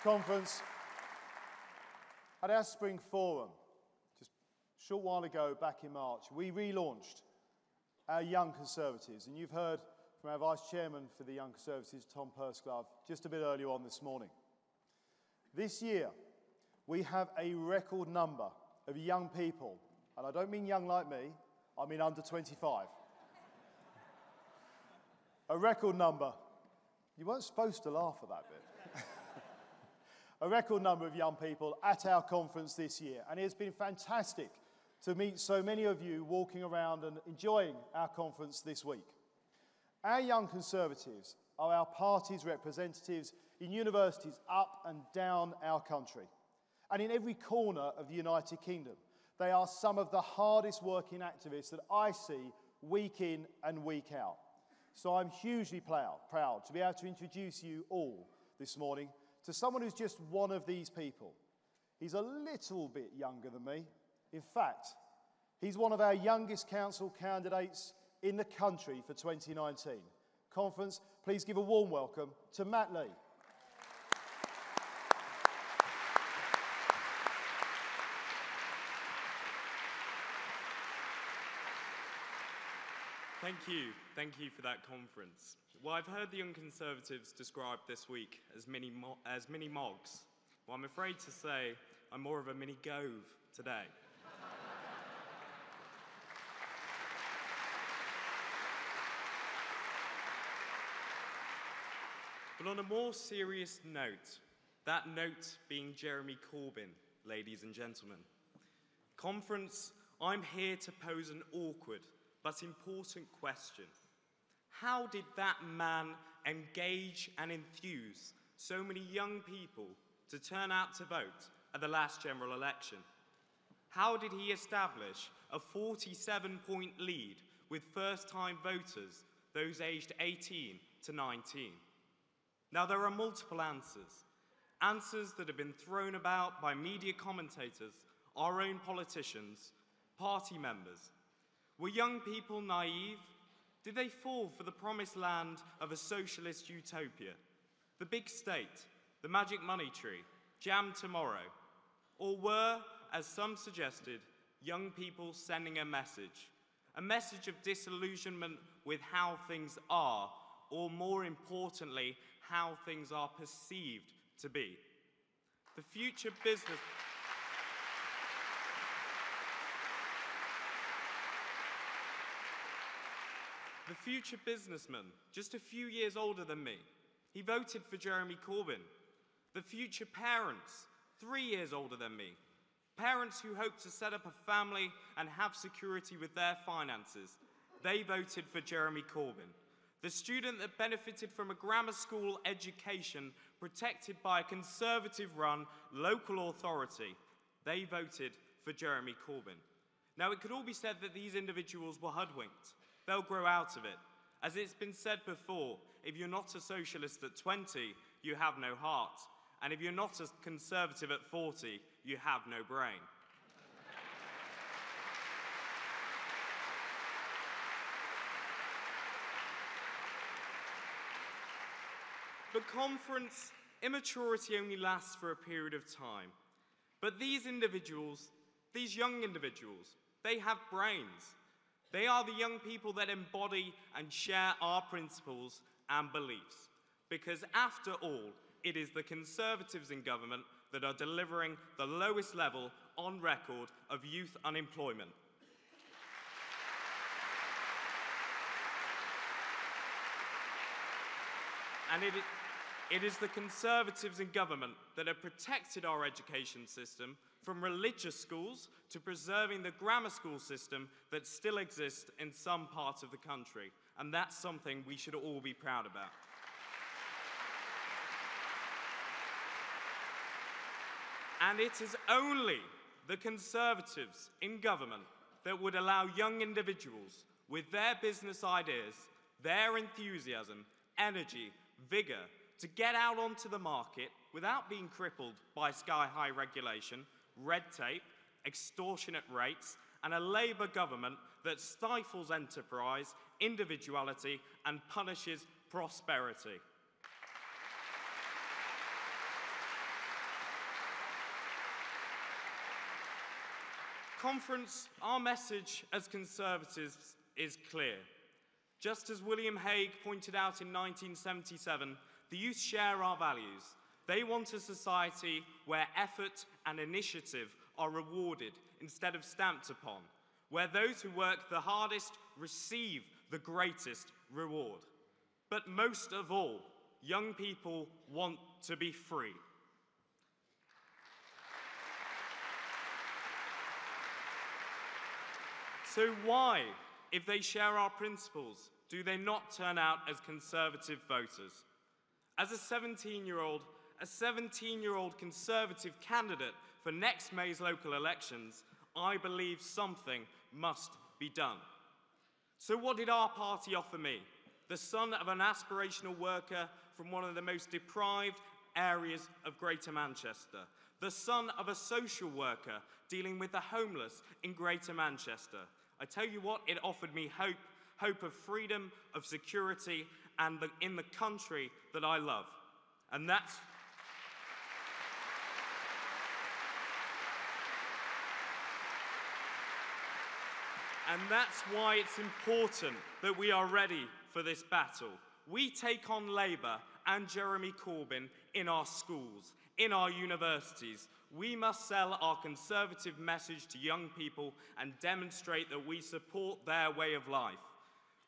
Conference, at our Spring Forum, just a short while ago, back in March, we relaunched our Young Conservatives, and you've heard from our Vice Chairman for the Young Conservatives, Tom Pursglove, just a bit earlier on this morning. This year, we have a record number of young people, and I don't mean young like me, I mean under 25. A record number. You weren't supposed to laugh at that bit. A record number of young people at our conference this year, and it's been fantastic to meet so many of you walking around and enjoying our conference this week. Our Young Conservatives are our party's representatives in universities up and down our country, and in every corner of the United Kingdom. They are some of the hardest working activists that I see week in and week out. So I'm hugely proud to be able to introduce you all this morning to someone who's just one of these people. He's a little bit younger than me. In fact, he's one of our youngest council candidates in the country for 2019. Conference, please give a warm welcome to Matt Lee. Thank you for that conference. Well, I've heard the Young Conservatives described this week as mini mogs. Well, I'm afraid to say I'm more of a mini Gove today. But on a more serious note, that note being Jeremy Corbyn, ladies and gentlemen. Conference, I'm here to pose an awkward but important question. How did that man engage and enthuse so many young people to turn out to vote at the last general election? How did he establish a 47-point lead with first-time voters, those aged 18 to 19? Now, there are multiple answers that have been thrown about by media commentators, our own politicians, party members. Were young people naive? Did they fall for the promised land of a socialist utopia? The big state, the magic money tree, jam tomorrow? Or were, as some suggested, young people sending a message of disillusionment with how things are, or more importantly, how things are perceived to be? The future businessman, just a few years older than me, he voted for Jeremy Corbyn. The future parents, 3 years older than me, parents who hope to set up a family and have security with their finances, they voted for Jeremy Corbyn. The student that benefited from a grammar school education protected by a Conservative-run local authority, they voted for Jeremy Corbyn. Now, it could all be said that these individuals were hoodwinked. They'll grow out of it. As it's been said before, if you're not a socialist at 20, you have no heart. And if you're not a Conservative at 40, you have no brain. But conference, immaturity only lasts for a period of time. But these individuals, these young individuals, they have brains. They are the young people that embody and share our principles and beliefs. Because after all, it is the Conservatives in government that are delivering the lowest level on record of youth unemployment. And it is the Conservatives in government that have protected our education system from religious schools to preserving the grammar school system that still exists in some parts of the country. And that's something we should all be proud about. And it is only the Conservatives in government that would allow young individuals with their business ideas, their enthusiasm, energy, vigour, to get out onto the market without being crippled by sky-high regulation, red tape, extortionate rates, and a Labour government that stifles enterprise, individuality, and punishes prosperity. Conference, our message as Conservatives is clear. Just as William Hague pointed out in 1977, the youth share our values. They want a society where effort and initiative are rewarded instead of stamped upon, where those who work the hardest receive the greatest reward. But most of all, young people want to be free. So why, if they share our principles, do they not turn out as Conservative voters? As a 17-year-old Conservative candidate for next May's local elections, I believe something must be done. So what did our party offer me? The son of an aspirational worker from one of the most deprived areas of Greater Manchester. The son of a social worker dealing with the homeless in Greater Manchester. I tell you what, it offered me hope of freedom, of security, and in the country that I love. And that's why it's important that we are ready for this battle. We take on Labour and Jeremy Corbyn in our schools, in our universities. We must sell our Conservative message to young people and demonstrate that we support their way of life.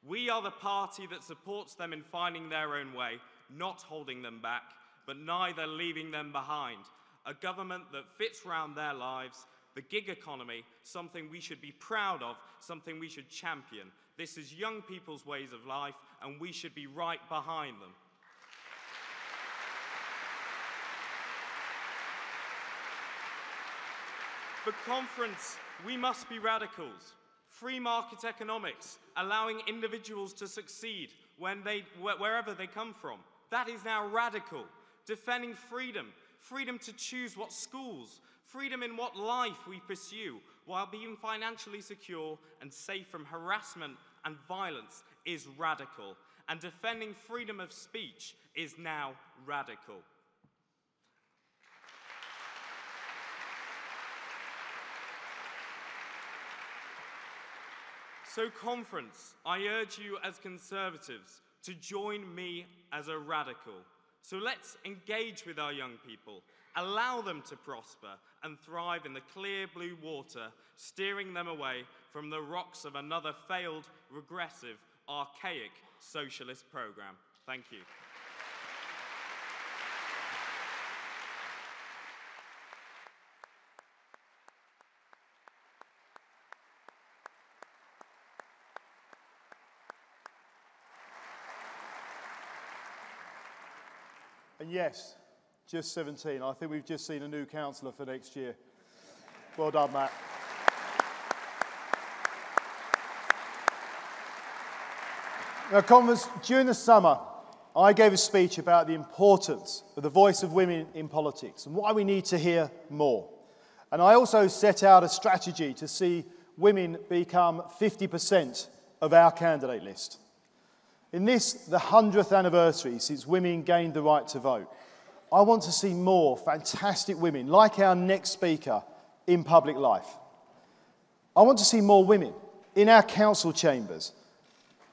We are the party that supports them in finding their own way, not holding them back, but neither leaving them behind. A government that fits round their lives, the gig economy, something we should be proud of, something we should champion. This is young people's ways of life, and we should be right behind them. For conference, we must be radicals. Free market economics, allowing individuals to succeed wherever they come from. That is now radical. Defending freedom, freedom to choose what schools, freedom in what life we pursue, while being financially secure and safe from harassment and violence is radical. And defending freedom of speech is now radical. So, conference, I urge you as Conservatives to join me as a radical. So let's engage with our young people, allow them to prosper and thrive in the clear blue water, steering them away from the rocks of another failed, regressive, archaic socialist programme. Thank you. And yes, just 17. I think we've just seen a new councillor for next year. Well done, Matt. Now, conference, during the summer, I gave a speech about the importance of the voice of women in politics and why we need to hear more. And I also set out a strategy to see women become 50% of our candidate list. In this, the 100th anniversary since women gained the right to vote, I want to see more fantastic women, like our next speaker, in public life. I want to see more women in our council chambers,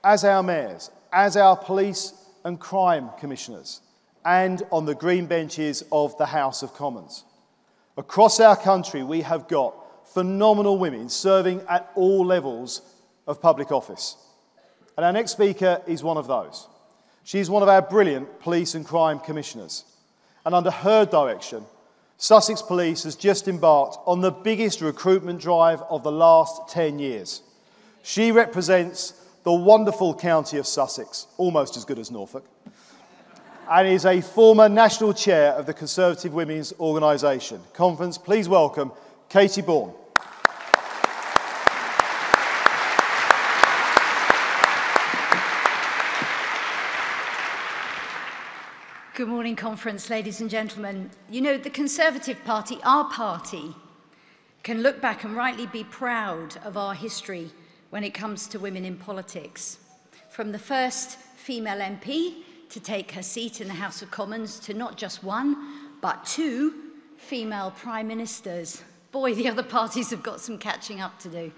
as our mayors, as our police and crime commissioners, and on the green benches of the House of Commons. Across our country, we have got phenomenal women serving at all levels of public office. And our next speaker is one of those. She's one of our brilliant police and crime commissioners. And under her direction, Sussex Police has just embarked on the biggest recruitment drive of the last 10 years. She represents the wonderful county of Sussex, almost as good as Norfolk, and is a former national chair of the Conservative Women's Organisation. Conference, please welcome Katie Bourne. Good morning, conference, ladies and gentlemen. You know, the Conservative Party, our party, can look back and rightly be proud of our history when it comes to women in politics. From the first female MP to take her seat in the House of Commons to not just one, but two female prime ministers. Boy, the other parties have got some catching up to do.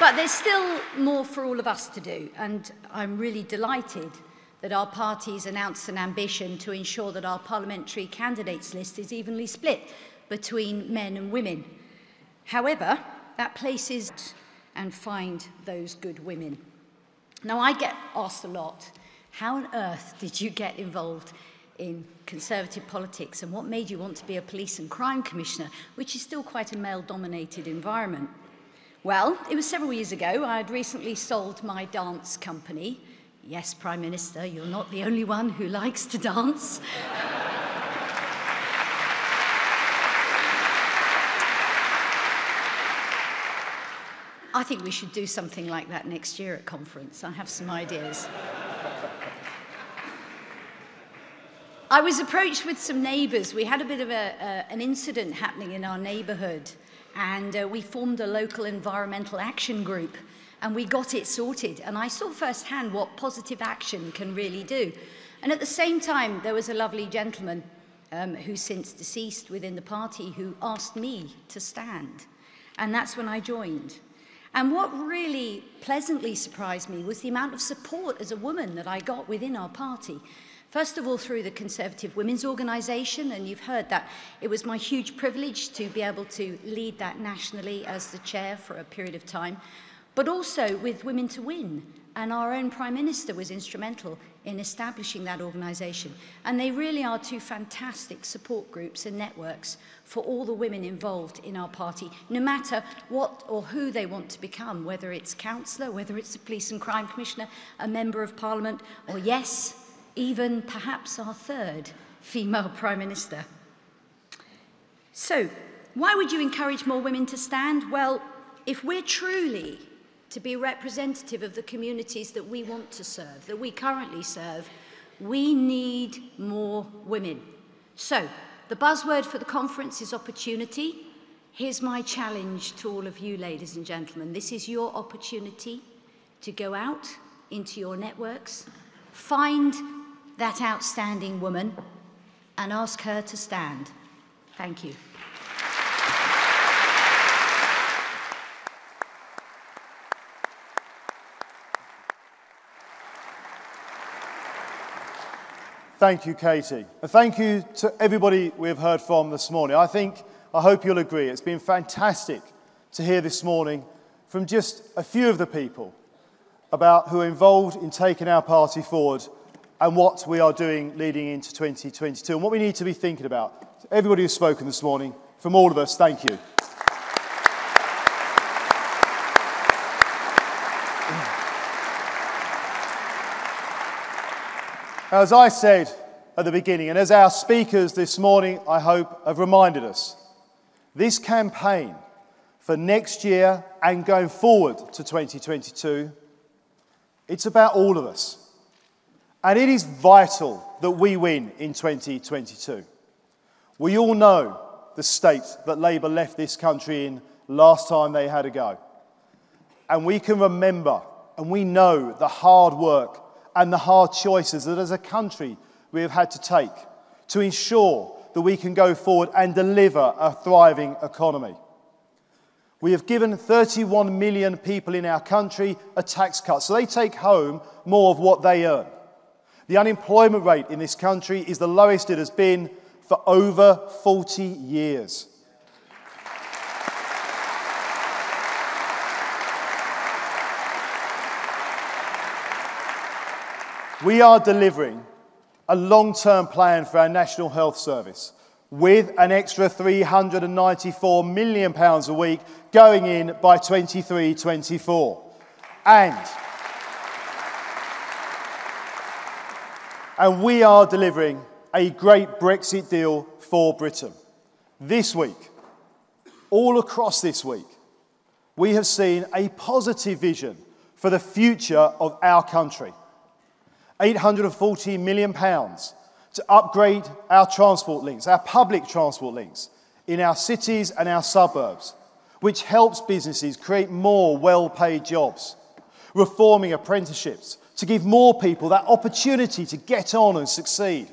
But there's still more for all of us to do, and I'm really delighted that our party's announced an ambition to ensure that our parliamentary candidates list is evenly split between men and women. However, that places and find those good women. Now, I get asked a lot, how on earth did you get involved in Conservative politics and what made you want to be a police and crime commissioner, which is still quite a male-dominated environment? Well, it was several years ago. I had recently sold my dance company. Yes, Prime Minister, you're not the only one who likes to dance. I think we should do something like that next year at conference. I have some ideas. I was approached with some neighbours. We had a bit of an incident happening in our neighbourhood, and we formed a local environmental action group, and we got it sorted. And I saw firsthand what positive action can really do. And at the same time, there was a lovely gentleman who's since deceased within the party who asked me to stand. And that's when I joined. And what really pleasantly surprised me was the amount of support as a woman that I got within our party. First of all, through the Conservative Women's Organisation, and you've heard that it was my huge privilege to be able to lead that nationally as the chair for a period of time, but also with Women to Win, and our own Prime Minister was instrumental in establishing that organisation. And they really are two fantastic support groups and networks for all the women involved in our party, no matter what or who they want to become, whether it's councillor, whether it's a police and crime commissioner, a member of parliament, or yes, even perhaps our third female Prime Minister. So, why would you encourage more women to stand? Well, if we're truly to be representative of the communities that we want to serve, that we currently serve, we need more women. So, the buzzword for the conference is opportunity. Here's my challenge to all of you, ladies and gentlemen. This is your opportunity to go out into your networks, find that outstanding woman, and ask her to stand. Thank you. Thank you, Katie. And thank you to everybody we've heard from this morning. I hope you'll agree, it's been fantastic to hear this morning from just a few of the people about who are involved in taking our party forward and what we are doing leading into 2022 and what we need to be thinking about. Everybody who's spoken this morning, from all of us, thank you. As I said at the beginning, and as our speakers this morning, I hope, have reminded us, this campaign for next year and going forward to 2022, it's about all of us. And it is vital that we win in 2022. We all know the state that Labour left this country in last time they had a go. And we can remember, and we know the hard work and the hard choices that as a country we have had to take to ensure that we can go forward and deliver a thriving economy. We have given 31 million people in our country a tax cut, so they take home more of what they earn. The unemployment rate in this country is the lowest it has been for over 40 years. We are delivering a long-term plan for our National Health Service with an extra £394 million a week going in by 23-24. And we are delivering a great Brexit deal for Britain. This week, all across this week, we have seen a positive vision for the future of our country. £840 million to upgrade our transport links, our public transport links, in our cities and our suburbs, which helps businesses create more well-paid jobs, reforming apprenticeships to give more people that opportunity to get on and succeed,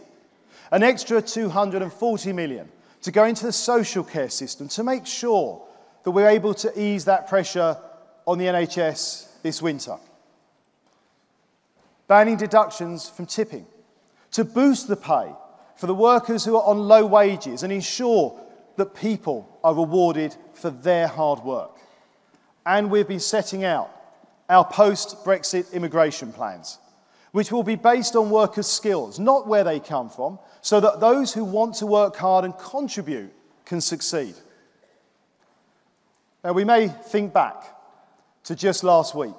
an extra £240 million to go into the social care system to make sure that we're able to ease that pressure on the NHS this winter, banning deductions from tipping, to boost the pay for the workers who are on low wages and ensure that people are rewarded for their hard work. And we've been setting out our post-Brexit immigration plans, which will be based on workers' skills, not where they come from, so that those who want to work hard and contribute can succeed. Now, we may think back to just last week,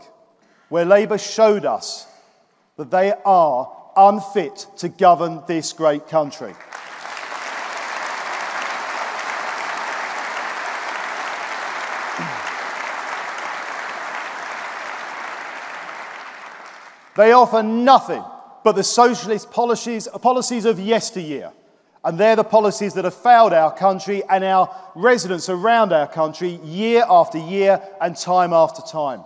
where Labour showed us that they are unfit to govern this great country. They offer nothing but the socialist policies of yesteryear. And they're the policies that have failed our country and our residents around our country year after year and time after time.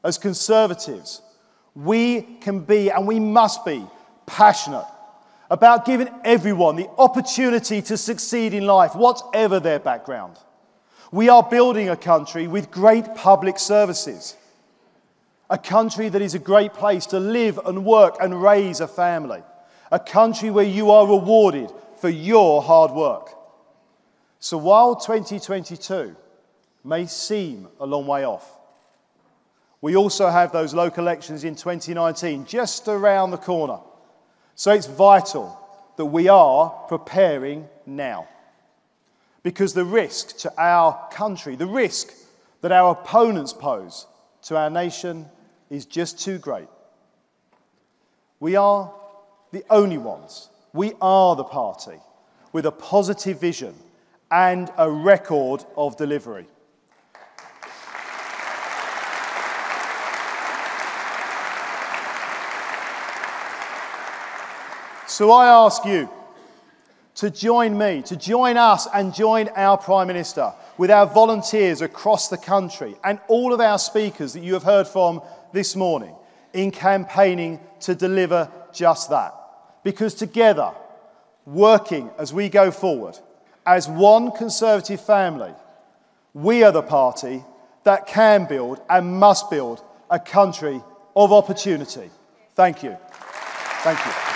As Conservatives, we can be and we must be passionate about giving everyone the opportunity to succeed in life, whatever their background. We are building a country with great public services. A country that is a great place to live and work and raise a family. a country where you are rewarded for your hard work. So while 2022 may seem a long way off, we also have those local elections in 2019 just around the corner. So it's vital that we are preparing now. Because the risk to our country, the risk that our opponents pose to our nation is just too great. We are the only ones. We are the party with a positive vision and a record of delivery. So I ask you to join me, to join us and join our Prime Minister with our volunteers across the country and all of our speakers that you have heard from this morning in campaigning to deliver just that. Because together, working as we go forward, as one Conservative family, we are the party that can build and must build a country of opportunity. Thank you. Thank you.